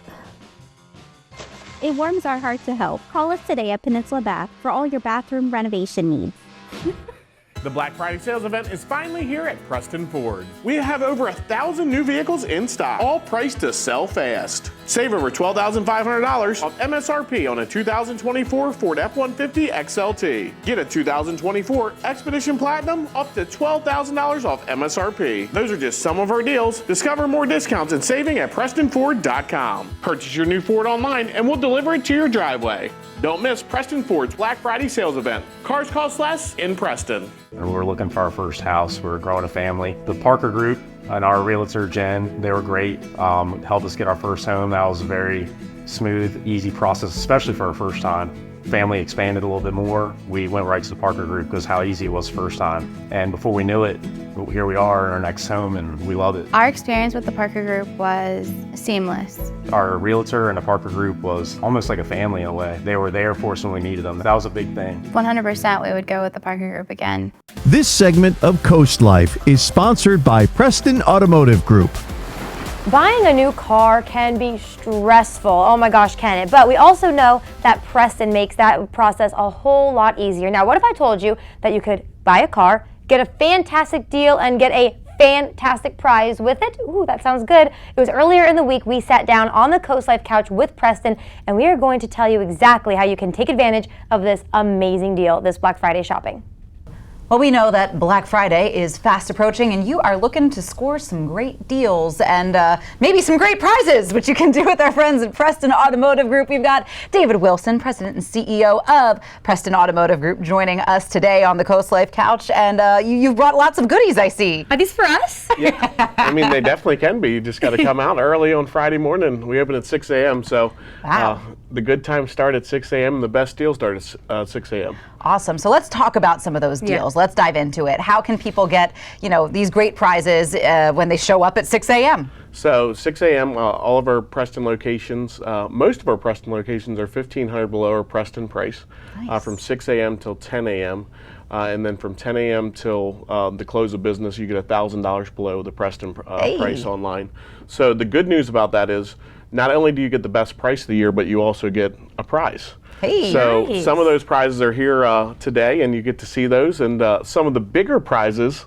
It warms our heart to help. Call us today at Peninsula Bath for all your bathroom renovation needs. The Black Friday sales event is finally here at Preston Ford. We have over 1,000 new vehicles in stock, all priced to sell fast. Save over $12,500 off MSRP on a 2024 Ford F-150 XLT. Get a 2024 Expedition Platinum up to $12,000 off MSRP. Those are just some of our deals. Discover more discounts and saving at PrestonFord.com. Purchase your new Ford online and we'll deliver it to your driveway. Don't miss Preston Ford's Black Friday sales event. Cars cost less in Preston. We're looking for our first house. We're growing a family. The Parker Group and our realtor, Jen, they were great. Helped us get our first home. That was a very smooth, easy process, especially for our first time. Family expanded a little bit more. We went right to the Parker Group because how easy it was the first time. And before we knew it, here we are in our next home and we love it. Our experience with the Parker Group was seamless. Our realtor and the Parker Group was almost like a family in a way. They were there for us when we needed them. That was a big thing. 100% we would go with the Parker Group again. This segment of Coast Life is sponsored by Preston Automotive Group. Buying a new car can be stressful. Oh my gosh, can it? But we also know that Preston makes that process a whole lot easier. Now, what if I told you that you could buy a car, get a fantastic deal, and get a fantastic prize with it? Ooh, that sounds good. It was earlier in the week we sat down on the Coast Life couch with Preston, and we are going to tell you exactly how you can take advantage of this amazing deal this Black Friday shopping. Well, we know that Black Friday is fast approaching and you are looking to score some great deals and maybe some great prizes, which you can do with our friends at Preston Automotive Group. We've got David Wilson, President and CEO of Preston Automotive Group, joining us today on the Coast Life Couch. And you've brought lots of goodies, I see. Are these for us? Yeah, I mean, they definitely can be. You just got to come out early on Friday morning. We open at 6 a.m. So the good times start at 6 a.m. and the best deals start at 6 a.m. Awesome. So let's talk about some of those deals. Let's dive into it. How can people get, these great prizes when they show up at 6 a.m.? So 6 a.m., all of our Preston locations, most of our Preston locations are $1,500 below our Preston price. Nice. From 6 a.m. till 10 a.m. And then from 10 a.m. till the close of business, you get $1,000 below the Preston price online. So the good news about that is not only do you get the best price of the year, but you also get a prize. Hey, so nice. Some of those prizes are here today, and you get to see those. And some of the bigger prizes,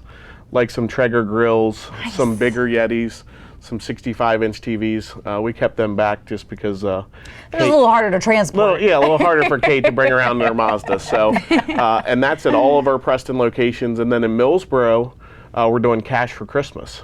like some Traeger grills, some bigger Yetis, some 65-inch TVs, we kept them back just because it's a little harder to transport. A little harder for Kate to bring around in her Mazda. So, and that's at all of our Preston locations. And then in Millsboro, we're doing Cash for Christmas.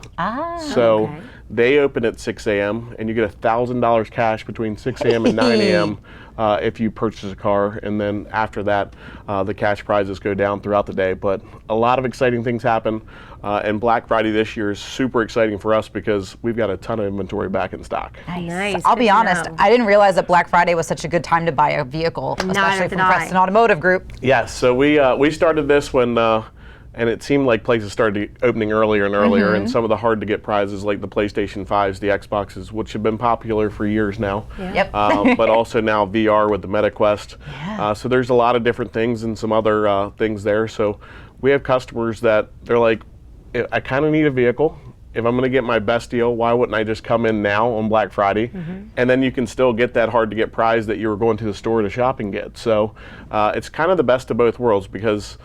So they open at 6 a.m. and you get $1,000 cash between 6 a.m. and 9 a.m. If you purchase a car, and then after that, the cash prizes go down throughout the day. But a lot of exciting things happen, and Black Friday this year is super exciting for us because we've got a ton of inventory back in stock. Nice. I'll be honest, I didn't realize that Black Friday was such a good time to buy a vehicle, especially from Preston Automotive Group. Yes, so we started this when and it seemed like places started opening earlier and earlier, and some of the hard to get prizes like the PlayStation 5s, the Xboxes, which have been popular for years now. Yep. But also now VR with the MetaQuest. So there's a lot of different things and some other things there. So we have customers that they're like, I kind of need a vehicle. If I'm going to get my best deal, why wouldn't I just come in now on Black Friday? And then you can still get that hard to get prize that you were going to the store to shop and get. So it's kind of the best of both worlds because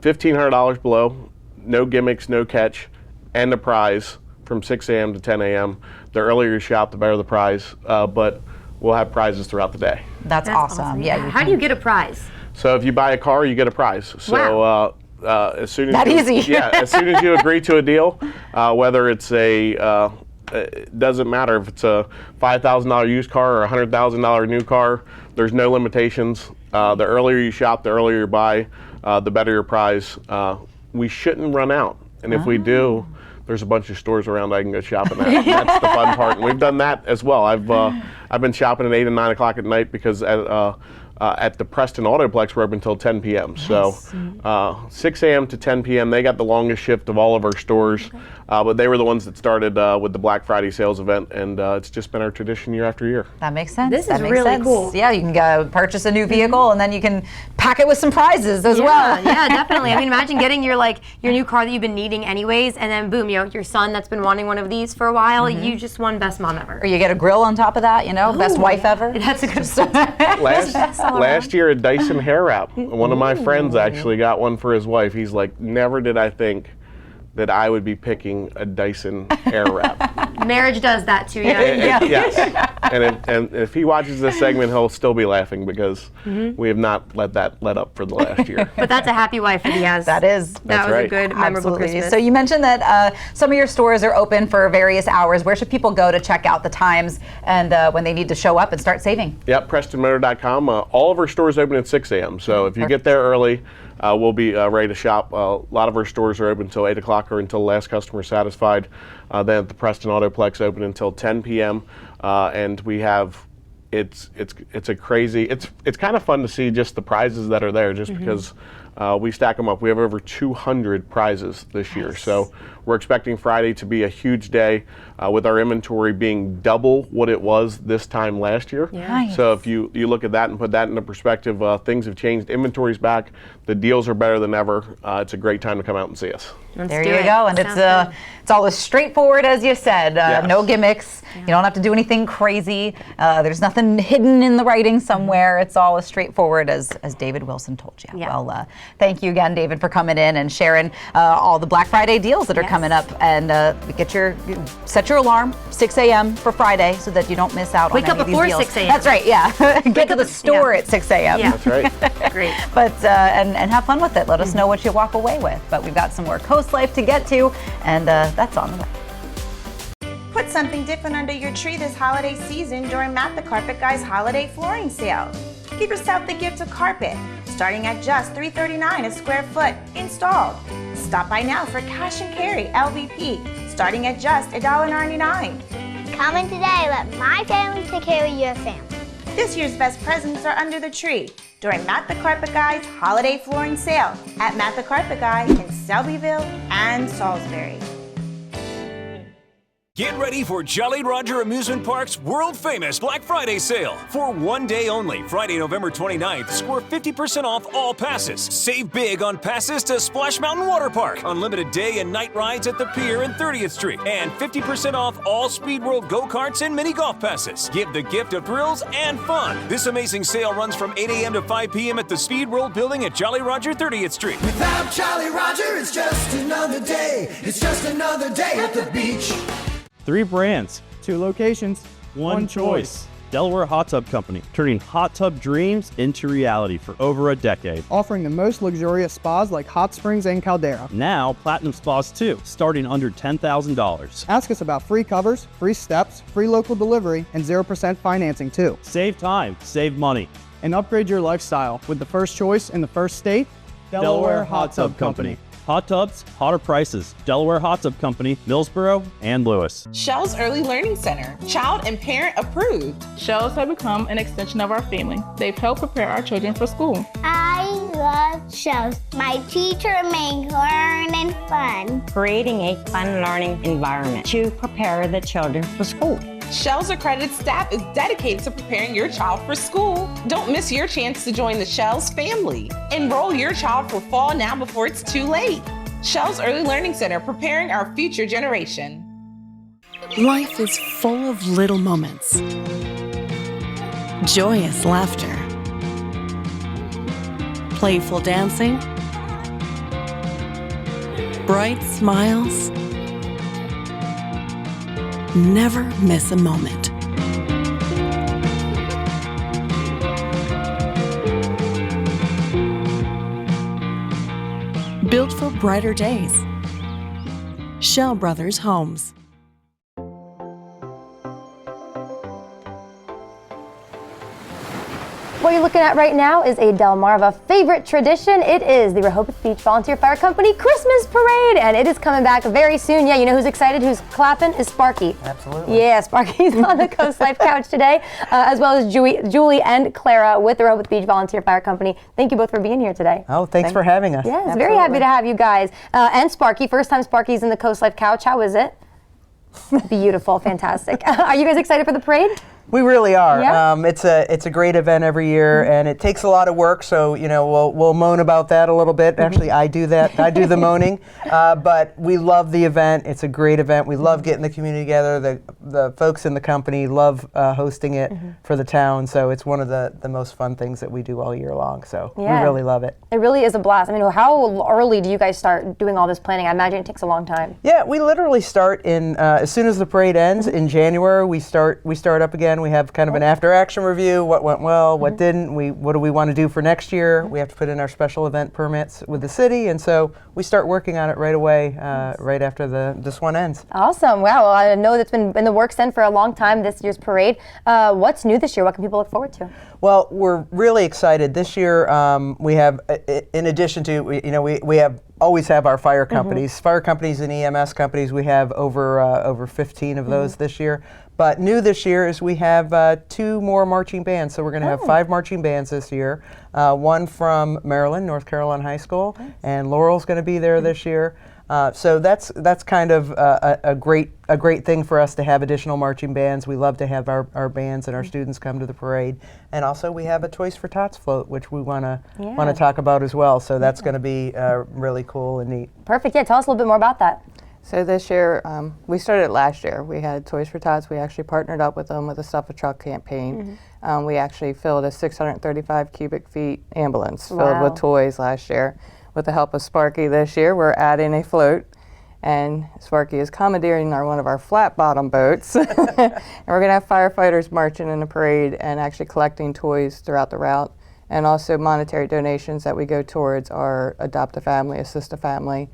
$1,500 below, no gimmicks, no catch, and a prize from 6 a.m. to 10 a.m. The earlier you shop, the better the prize, but we'll have prizes throughout the day. That's awesome. Yeah. How do you get a prize? So if you buy a car, you get a prize. So as soon as as soon as you agree to a deal, whether it's it doesn't matter if it's a $5,000 used car or a $100,000 new car. There's no limitations. The earlier you shop, the earlier you buy, the better your prize. We shouldn't run out, and if we do, there's a bunch of stores around I can go shopping at. That's the fun part, and we've done that as well. I've been shopping at 8 and 9 o'clock at night because at the Preston Autoplex we're open until 10 p.m. So 6 a.m. to 10 p.m. they got the longest shift of all of our stores, but they were the ones that started with the Black Friday sales event, and it's just been our tradition year after year. That makes sense. This is really cool. Yeah, you can go purchase a new vehicle and then you can pack it with some prizes as well. Yeah, definitely. I mean, imagine getting your new car that you've been needing anyways, and then boom, your son that's been wanting one of these for a while, you just won best mom ever. Or you get a grill on top of that, best wife ever. That's a good start. Last year, a Dyson hair wrap. One of my friends actually got one for his wife. He's like, never did I think that I would be picking a Dyson hair wrap. Marriage does that to you. Yes. And if he watches this segment, he'll still be laughing because we have not let up for the last year. But that's a happy wife that he has. That is. That was a good, memorable Christmas. So you mentioned that some of your stores are open for various hours. Where should people go to check out the times and when they need to show up and start saving? Yep, PrestonMotor.com. All of our stores open at 6 a.m. So if you get there early, we'll be ready to shop. A lot of our stores are open until 8 o'clock or until the last customer is satisfied. Then at the Preston Autoplex open until 10 p.m. And we have, it's a crazy, it's kind of fun to see just the prizes that are there just because we stack them up. We have over 200 prizes this year. So we're expecting Friday to be a huge day with our inventory being double what it was this time last year. So if you look at that and put that into perspective, things have changed. Inventory's back. The deals are better than ever. It's a great time to come out and see us. There you go. And it's all as straightforward as you said. No gimmicks. You don't have to do anything crazy. There's nothing hidden in the writing somewhere. It's all as straightforward as David Wilson told you. Well, Thank you again, David, for coming in and sharing all the Black Friday deals that are coming up. And set your alarm 6 a.m. for Friday so that you don't miss out on any of these deals. Wake up before 6 a.m. That's right. Yeah, get to the store at 6 a.m. Yeah. That's right. Great. But and have fun with it. Let us know what you walk away with. But we've got some more Coast Life to get to, and that's on the way. Put something different under your tree this holiday season during Matt the Carpet Guy's holiday flooring sale. Give yourself the gift of carpet, starting at just $3.39 a square foot installed. Stop by now for cash and carry LVP, starting at just $1.99. Come in today, let my family take care of your family. This year's best presents are under the tree during Matt the Carpet Guy's holiday flooring sale at Matt the Carpet Guy in Selbyville and Salisbury. Get ready for Jolly Roger Amusement Park's world-famous Black Friday sale. For one day only, Friday, November 29th, score 50% off all passes. Save big on passes to Splash Mountain Water Park, unlimited day and night rides at the Pier and 30th Street, and 50% off all Speed World go-karts and mini golf passes. Give the gift of thrills and fun. This amazing sale runs from 8 a.m. to 5 p.m. at the Speed World building at Jolly Roger 30th Street. Without Jolly Roger, it's just another day. It's just another day at the beach. 3 brands, 2 locations, 1 choice. Delaware Hot Tub Company, turning hot tub dreams into reality for over a decade. Offering the most luxurious spas like hot springs and Caldera. Now, Platinum Spas too, starting under $10,000. Ask us about free covers, free steps, free local delivery, and 0% financing too. Save time, save money. And upgrade your lifestyle with the first choice in the first state, Delaware Hot Tub Company. Hot tubs, hotter prices. Delaware Hot Tub Company, Millsboro, and Lewis. Shell's Early Learning Center, child and parent approved. Shells have become an extension of our family. They've helped prepare our children for school. I love Shells. My teacher makes learning fun. Creating a fun learning environment to prepare the children for school. Shell's accredited staff is dedicated to preparing your child for school. Don't miss your chance to join the Shell's family. Enroll your child for fall now before it's too late. Shell's Early Learning Center, preparing our future generation. Life is full of little moments. Joyous laughter. Playful dancing. Bright smiles. Never miss a moment. Built for brighter days. Shell Brothers Homes. What you're looking at right now is a Delmarva favorite tradition. It is the Rehoboth Beach Volunteer Fire Company Christmas Parade, and it is coming back very soon. Yeah, you know who's excited, who's clapping, is Sparky. Absolutely. Yeah, Sparky's on the Coast Life couch today, as well as Julie and Clara with the Rehoboth Beach Volunteer Fire Company. Thank you both for being here today. Oh, thanks for having us. Yes, Absolutely. Very happy to have you guys. And Sparky, first time Sparky's in the Coast Life couch. How is it? Beautiful, fantastic. Are you guys excited for the parade? We really are. Yeah? It's a great event every year, and it takes a lot of work. So we'll moan about that a little bit. Actually, I do that. I do the moaning. But we love the event. It's a great event. We love getting the community together. The folks in the company love hosting it for the town. So it's one of the most fun things that we do all year long. So we really love it. It really is a blast. I mean, how early do you guys start doing all this planning? I imagine it takes a long time. Yeah, we literally start in as soon as the parade ends in January. We start up again. We have kind of an after-action review, what went well, what didn't, what do we want to do for next year. We have to put in our special event permits with the city, and so we start working on it right away, right after this one ends. Awesome. Wow. Well, I know that's been in the works then for a long time, this year's parade. What's new this year? What can people look forward to? Well, we're really excited. This year we have, in addition to, we always have our fire companies, fire companies and EMS companies. We have over 15 of those this year. But new this year is we have 2 more marching bands. So we're going to have 5 marching bands this year. One from Maryland, North Carolina High School, and Laurel's going to be there this year. So that's kind of a great thing for us to have additional marching bands. We love to have our bands and our students come to the parade. And also we have a Toys for Tots float, which we want to talk about as well. So that's going to be really cool and neat. Perfect. Yeah, tell us a little bit more about that. So this year, we started last year. We had Toys for Tots. We actually partnered up with them with a Stuff a Truck campaign. We actually filled a 635 cubic feet ambulance filled with toys last year. With the help of Sparky this year, we're adding a float. And Sparky is commandeering one of our flat bottom boats. And we're going to have firefighters marching in the parade and actually collecting toys throughout the route. And also monetary donations that we go towards our Adopt a Family, Assist a Family.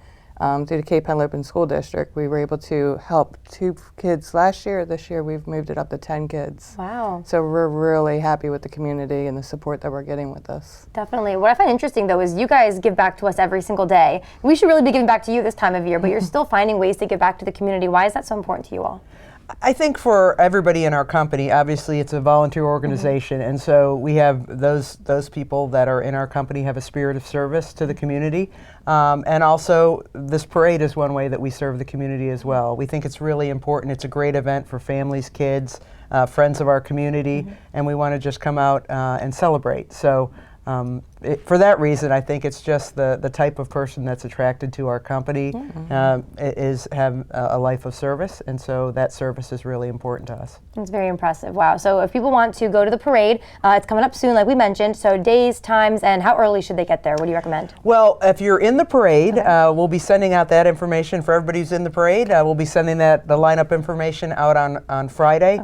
Through the Cape Henlopen School District, we were able to help 2 kids last year. This year, we've moved it up to 10 kids. Wow. So we're really happy with the community and the support that we're getting with this. Definitely. What I find interesting, though, is you guys give back to us every single day. We should really be giving back to you this time of year, but you're still finding ways to give back to the community. Why is that so important to you all? I think for everybody in our company, obviously it's a volunteer organization, and so we have those people that are in our company have a spirit of service to the community, and also this parade is one way that we serve the community as well. We think it's really important. It's a great event for families, kids, friends of our community, and we want to just come out and celebrate. So for that reason, I think it's just the type of person that's attracted to our company is have a life of service, and so that service is really important to us. It's very impressive. Wow. So if people want to go to the parade, it's coming up soon, like we mentioned. So days, times, and how early should they get there? What do you recommend? Well, if you're in the parade, we'll be sending out that information for everybody who's in the parade. We'll be sending the lineup information out on Friday.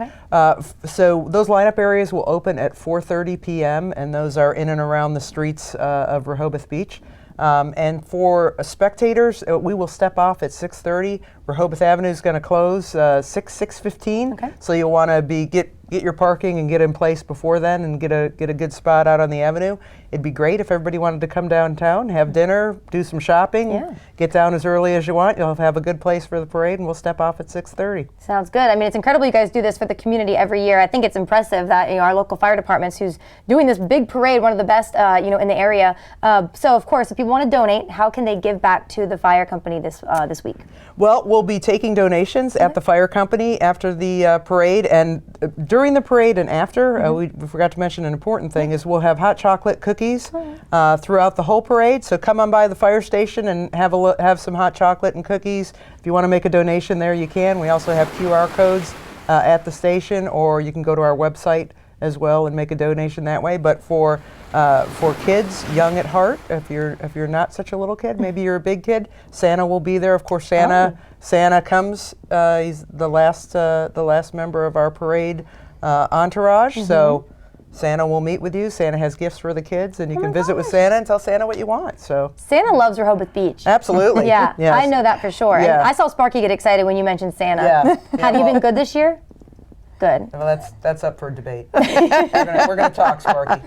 So those lineup areas will open at 4:30 p.m. and those are in and around the streets of Rehoboth Beach. And for spectators, we will step off at 6:30. Rehoboth Avenue is going to close 6:15. So you'll want to get your parking and get in place before then and get a good spot out on the avenue. It'd be great if everybody wanted to come downtown, have dinner, do some shopping, get down as early as you want. You'll have a good place for the parade, and we'll step off at 6:30. Sounds good. I mean, it's incredible you guys do this for the community every year. I think it's impressive that our local fire departments, who's doing this big parade, one of the best in the area. So of course, if people want to donate, how can they give back to the fire company this week? Well, we'll be taking donations at the fire company after the parade, and during the parade and after, we forgot to mention an important thing is we'll have hot chocolate cookies throughout the whole parade. So come on by the fire station and have some hot chocolate and cookies. If you want to make a donation there, you can. We also have QR codes at the station, or you can go to our website as well and make a donation that way. But for kids young at heart, if you're not such a little kid, maybe you're a big kid, Santa will be there. Of course, Santa comes. He's the last member of our parade entourage. So Santa will meet with you. Santa has gifts for the kids, and you can visit with Santa and tell Santa what you want. So Santa loves Rehoboth Beach. Absolutely. Yeah, yes. I know that for sure. Yeah. And I saw Sparky get excited when you mentioned Santa. Yeah. Have you been good this year? Good. Well, that's up for debate. We're gonna talk, Sparky.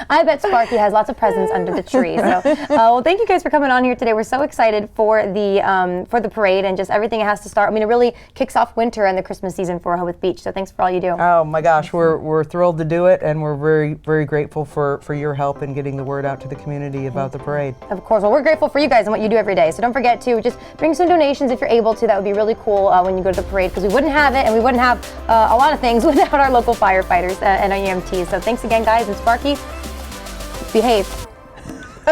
I bet Sparky has lots of presents under the tree. So, well, thank you guys for coming on here today. We're so excited for the parade and just everything it has to start. I mean, it really kicks off winter and the Christmas season for Rehoboth Beach. So thanks for all you do. Oh my gosh, we're thrilled to do it, and we're very, very grateful for your help in getting the word out to the community about the parade. Of course. Well, we're grateful for you guys and what you do every day. So don't forget to just bring some donations if you're able to. That would be really cool when you go to the parade, because we wouldn't have it, and we wouldn't have a lot of things without our local firefighters and our EMTs. So thanks again, guys. And Sparky, behave.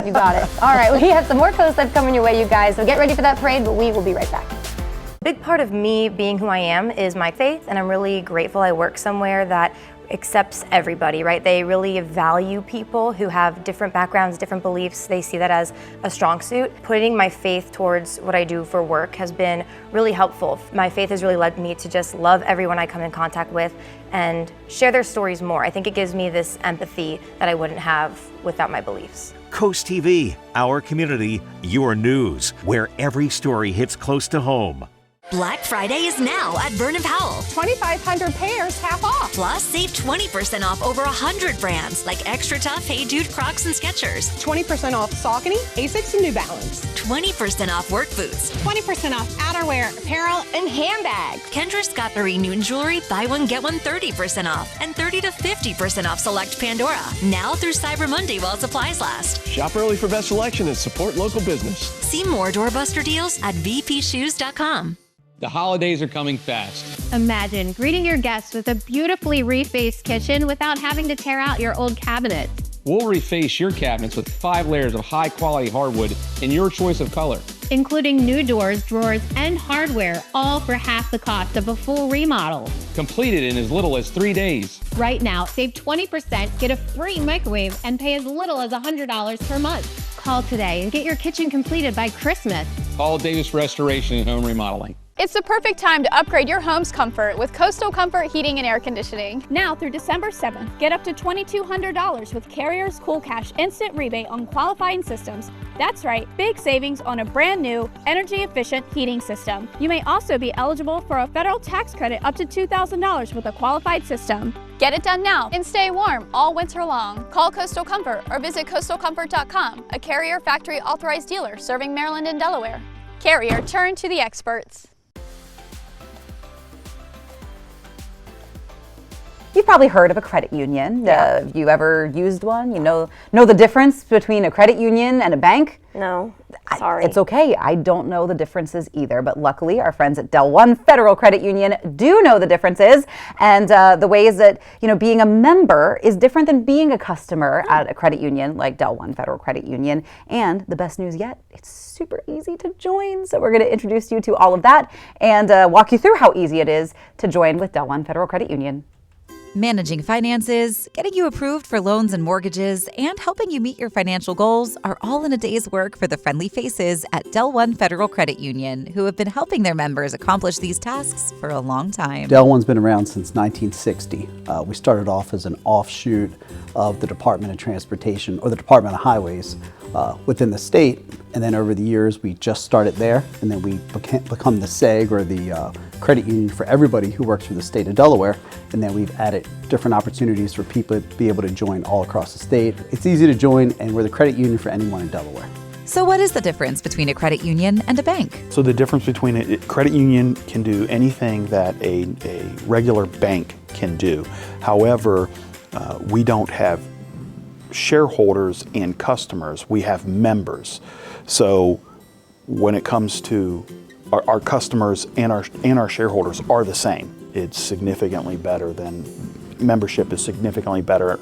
You got it. All right, we have some more Coast Life coming your way, you guys. So get ready for that parade, but we will be right back. A big part of me being who I am is my faith, and I'm really grateful I work somewhere that accepts everybody, right? They really value people who have different backgrounds, different beliefs. They see that as a strong suit. Putting my faith towards what I do for work has been really helpful. My faith has really led me to just love everyone I come in contact with and share their stories more. I think it gives me this empathy that I wouldn't have without my beliefs. Coast TV, our community, your news, where every story hits close to home. Black Friday is now at Vernon Powell. 2,500 pairs half off. Plus, save 20% off over 100 brands like Extra Tough, Hey Dude, Crocs, and Skechers. 20% off Saucony, Asics, and New Balance. 20% off work boots. 20% off outerwear, apparel, and handbags. Kendra Scott Marie Newton Jewelry, buy one, get one 30% off. And 30 to 50% off select Pandora. Now through Cyber Monday while supplies last. Shop early for best selection and support local business. See more doorbuster deals at vpshoes.com. The holidays are coming fast. Imagine greeting your guests with a beautifully refaced kitchen without having to tear out your old cabinets. We'll reface your cabinets with 5 layers of high-quality hardwood in your choice of color. including new doors, drawers, and hardware, all for half the cost of a full remodel. Completed in as little as 3 days. Right now, save 20%, get a free microwave, and pay as little as $100 per month. Call today and get your kitchen completed by Christmas. Paul Davis Restoration and Home Remodeling. It's the perfect time to upgrade your home's comfort with Coastal Comfort Heating and Air Conditioning. Now through December 7th, get up to $2,200 with Carrier's Cool Cash instant rebate on qualifying systems. That's right, big savings on a brand new, energy-efficient heating system. You may also be eligible for a federal tax credit up to $2,000 with a qualified system. Get it done now and stay warm all winter long. Call Coastal Comfort or visit coastalcomfort.com, a Carrier factory authorized dealer serving Maryland and Delaware. Carrier, turn to the experts. You've probably heard of a credit union. Have you ever used one? You know the difference between a credit union and a bank? No, sorry. It's okay. I don't know the differences either, but luckily our friends at Del One Federal Credit Union do know the differences and the ways that being a member is different than being a customer at a credit union like Del One Federal Credit Union. And the best news yet, it's super easy to join. So we're going to introduce you to all of that and walk you through how easy it is to join with Del One Federal Credit Union. Managing finances, getting you approved for loans and mortgages, and helping you meet your financial goals are all in a day's work for the friendly faces at Del One Federal Credit Union, who have been helping their members accomplish these tasks for a long time. Del One's been around since 1960. We started off as an offshoot of the Department of Transportation, or the Department of Highways, within the state. And then over the years, we just started there, and then we become the SEG, or the credit union for everybody who works for the state of Delaware. And then we've added different opportunities for people to be able to join all across the state. It's easy to join, and we're the credit union for anyone in Delaware. So what is the difference between a credit union and a bank? So the difference between a credit union can do anything that a regular bank can do. However, we don't have shareholders and customers, we have members. So when it comes to our customers and our shareholders are the same. It's significantly better than, membership is significantly better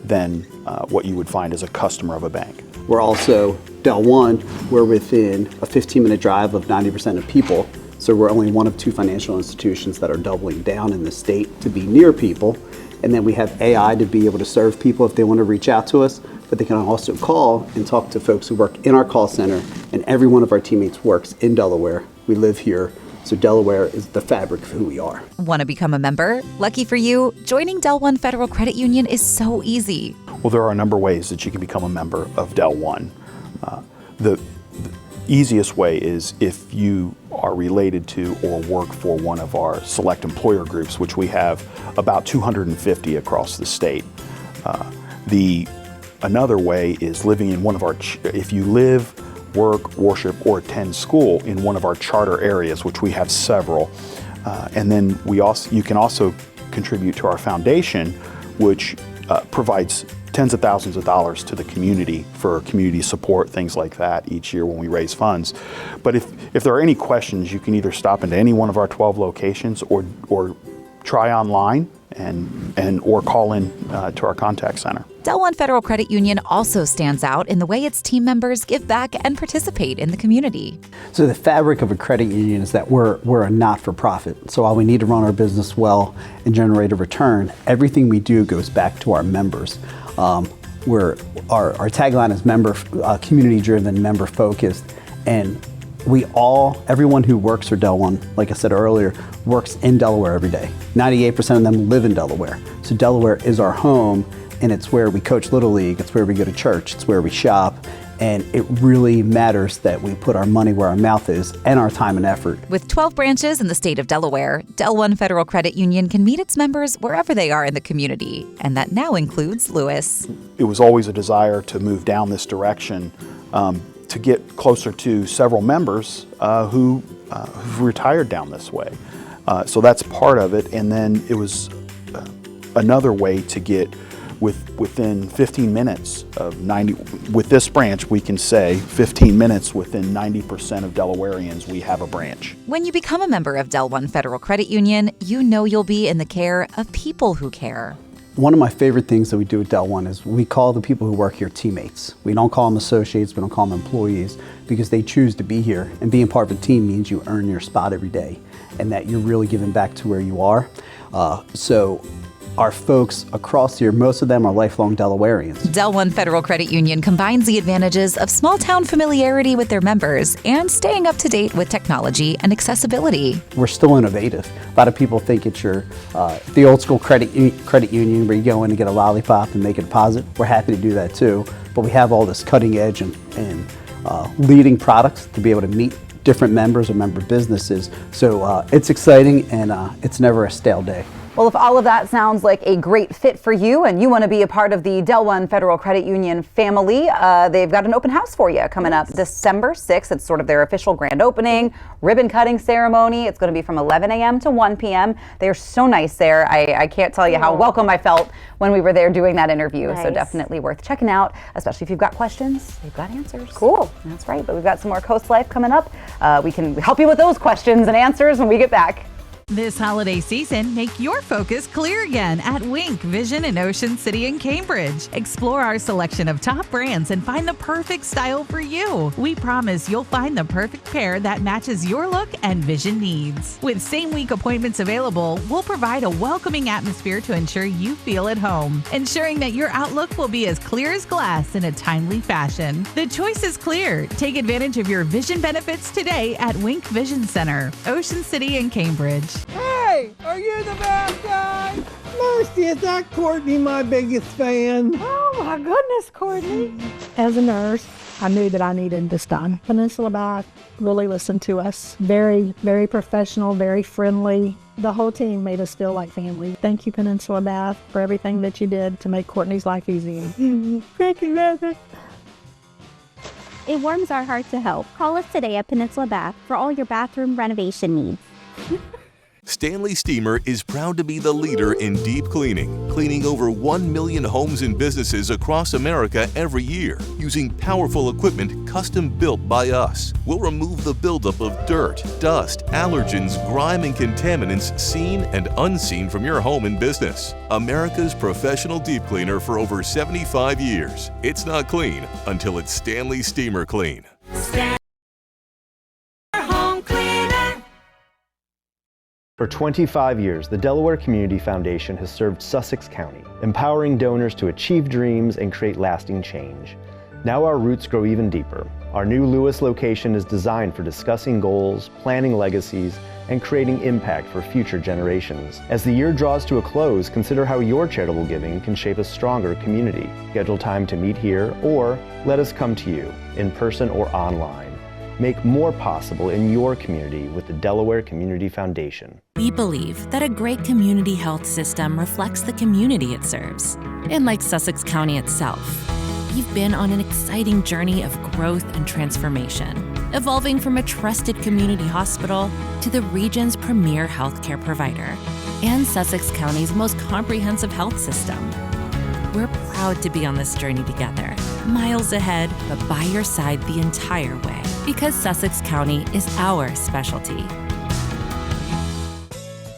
than what you would find as a customer of a bank. We're also, Del One, we're within a 15-minute drive of 90% of people. So we're only one of two financial institutions that are doubling down in the state to be near people. And then we have AI to be able to serve people if they want to reach out to us, but they can also call and talk to folks who work in our call center, and every one of our teammates works in Delaware. We live here, so Delaware is the fabric of who we are. Want to become a member? Lucky for you, joining Del One Federal Credit Union is so easy. Well, there are a number of ways that you can become a member of Del One. The easiest way is if you are related to or work for one of our select employer groups, which we have about 250 across the state. Another way is living in one of our, if you live, work, worship, or attend school in one of our charter areas, which we have several. And then you can also contribute to our foundation, which provides tens of thousands of dollars to the community for community support, things like that, each year when we raise funds. But if there are any questions, you can either stop into any one of our 12 locations or try online or call in to our contact center. Del One Federal Credit Union also stands out in the way its team members give back and participate in the community. So the fabric of a credit union is that we're a not-for-profit. So while we need to run our business well and generate a return, everything we do goes back to our members. Our tagline is community-driven, member-focused, and everyone who works for Del One, like I said earlier, works in Delaware every day. 98% of them live in Delaware. So Delaware is our home, and it's where we coach Little League, it's where we go to church, it's where we shop, and it really matters that we put our money where our mouth is and our time and effort. With 12 branches in the state of Delaware, Del One Federal Credit Union can meet its members wherever they are in the community, and that now includes Lewis. It was always a desire to move down this direction, to get closer to several members who've retired down this way. So that's part of it, and then it was another way to get within 15 minutes of 90, with this branch we can say 15 minutes within 90% of Delawareans we have a branch. When you become a member of Del One Federal Credit Union, you know you'll be in the care of people who care. One of my favorite things that we do at Del One is we call the people who work here teammates. We don't call them associates, we don't call them employees, because they choose to be here. And being part of a team means you earn your spot every day and that you're really giving back to where you are. So our folks across here, most of them are lifelong Delawareans. Del One Federal Credit Union combines the advantages of small-town familiarity with their members and staying up to date with technology and accessibility. We're still innovative. A lot of people think it's the old school credit union where you go in and get a lollipop and make a deposit. We're happy to do that too, but we have all this cutting edge and leading products to be able to meet different members or member businesses. So it's exciting and it's never a stale day. Well, if all of that sounds like a great fit for you and you want to be a part of the Del One Federal Credit Union family, they've got an open house for you coming up December 6th. It's sort of their official grand opening, ribbon cutting ceremony. It's going to be from 11 a.m. to 1 p.m. They are so nice there. I can't tell you how welcome I felt when we were there doing that interview. So definitely worth checking out, especially if you've got questions. They've got answers. Cool. That's right. But we've got some more Coast Life coming up. We can help you with those questions and answers when we get back. This holiday season, make your focus clear again at Wink Vision in Ocean City and Cambridge. Explore our selection of top brands and find the perfect style for you. We promise you'll find the perfect pair that matches your look and vision needs. With same-week appointments available, we'll provide a welcoming atmosphere to ensure you feel at home, ensuring that your outlook will be as clear as glass in a timely fashion. The choice is clear. Take advantage of your vision benefits today at Wink Vision Center, Ocean City and Cambridge. Hey, are you the bad guy? Mercy, is that Courtney my biggest fan? Oh my goodness, Courtney. As a nurse, I knew that I needed this done. Peninsula Bath really listened to us. Very, very professional, very friendly. The whole team made us feel like family. Thank you, Peninsula Bath, for everything that you did to make Courtney's life easy. Thank you, Heather. It warms our heart to help. Call us today at Peninsula Bath for all your bathroom renovation needs. Stanley Steamer is proud to be the leader in deep cleaning, cleaning over 1 million homes and businesses across America every year, using powerful equipment custom built by us. We'll remove the buildup of dirt, dust, allergens, grime, and contaminants seen and unseen from your home and business. America's professional deep cleaner for over 75 years. It's not clean until it's Stanley Steamer Clean. For 25 years, the Delaware Community Foundation has served Sussex County, empowering donors to achieve dreams and create lasting change. Now our roots grow even deeper. Our new Lewis location is designed for discussing goals, planning legacies, and creating impact for future generations. As the year draws to a close, consider how your charitable giving can shape a stronger community. Schedule time to meet here, or let us come to you, in person or online. Make more possible in your community with the Delaware Community Foundation. We believe that a great community health system reflects the community it serves. And like Sussex County itself, we've been on an exciting journey of growth and transformation, evolving from a trusted community hospital to the region's premier healthcare provider and Sussex County's most comprehensive health system. We're proud to be on this journey together, miles ahead, but by your side the entire way, because Sussex County is our specialty.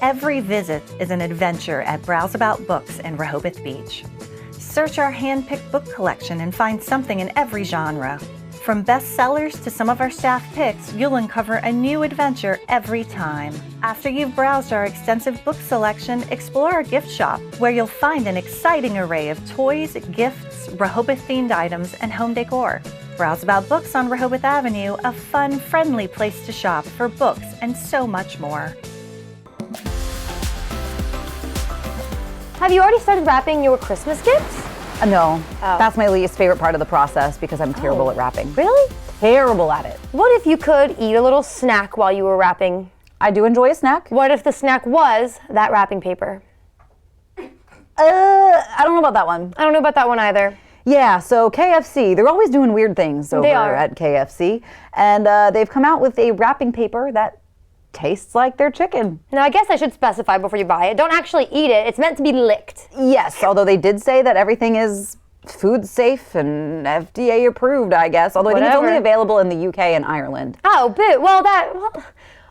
Every visit is an adventure at Browse About Books in Rehoboth Beach. Search our hand-picked book collection and find something in every genre. From bestsellers to some of our staff picks, you'll uncover a new adventure every time. After you've browsed our extensive book selection, explore our gift shop, where you'll find an exciting array of toys, gifts, Rehoboth-themed items, and home decor. Browse About Books on Rehoboth Avenue, a fun, friendly place to shop for books and so much more. Have you already started wrapping your Christmas gifts? No, that's my least favorite part of the process because I'm terrible at wrapping. Really? Terrible at it. What if you could eat a little snack while you were wrapping? I do enjoy a snack. What if the snack was that wrapping paper? I don't know about that one. I don't know about that one either. Yeah, so KFC, they're always doing weird things over at KFC. And they've come out with a wrapping paper that tastes like their chicken. Now, I guess I should specify before you buy it. Don't actually eat it. It's meant to be licked. Yes, although they did say that everything is food safe and FDA approved, I guess. Although I think it's only available in the UK and Ireland. Oh, but, well,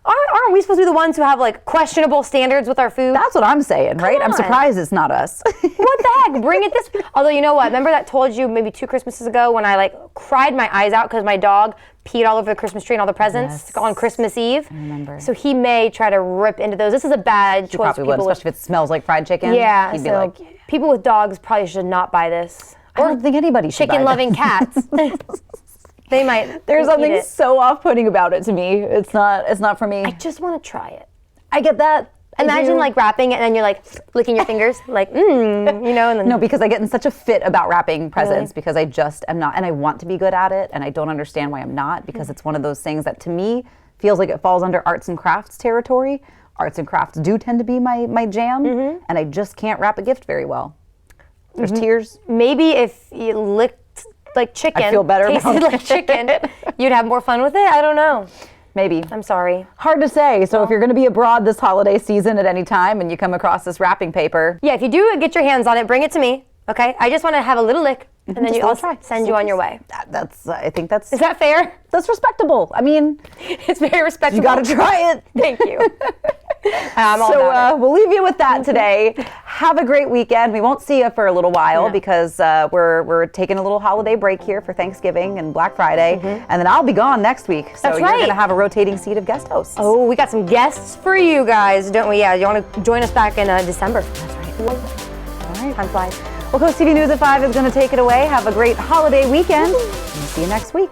Aren't we supposed to be the ones who have like questionable standards with our food? That's what I'm saying, right? Come I'm on. surprised it's not us. What the heck? Bring it this. Although, you know what? Remember that told you maybe 2 Christmases ago when I like cried my eyes out because my dog peed all over the Christmas tree and all the presents on Christmas Eve. I remember. So he may try to rip into those. This is a bad choice. Probably would, especially if it smells like fried chicken. Yeah, He'd be so like, people with dogs probably should not buy this. I don't think anybody should buy chicken-loving this. cats. They might. There's eat something it. so off-putting about it to me. It's not for me. I just want to try it. I get that. Imagine like wrapping it and then you're like licking your fingers, like, you know, and then. No, because I get in such a fit about wrapping presents because I just am not, and I want to be good at it, and I don't understand why I'm not, because it's one of those things that to me feels like it falls under arts and crafts territory. Arts and crafts do tend to be my jam, and I just can't wrap a gift very well. There's tears. Maybe if you licked like chicken, I feel better tasted about like chicken, you'd have more fun with it. I don't know. Maybe. I'm sorry. Hard to say. So if you're going to be abroad this holiday season at any time and you come across this wrapping paper. Yeah, if you do get your hands on it, bring it to me, okay? I just want to have a little lick, and then I'll send you on your way. I think that's... Is that fair? That's respectable. I mean... It's very respectable. You got to try it. Thank you. I'm all about it. We'll leave you with that today. Have a great weekend. We won't see you for a little while because we're taking a little holiday break here for Thanksgiving and Black Friday, and then I'll be gone next week. So That's you're right. going to have a rotating seat of guest hosts. Oh, we got some guests for you guys, don't we? Yeah, you want to join us back in December? That's right. All right. Time flies. Well, Coast TV News at 5 is going to take it away. Have a great holiday weekend. And see you next week.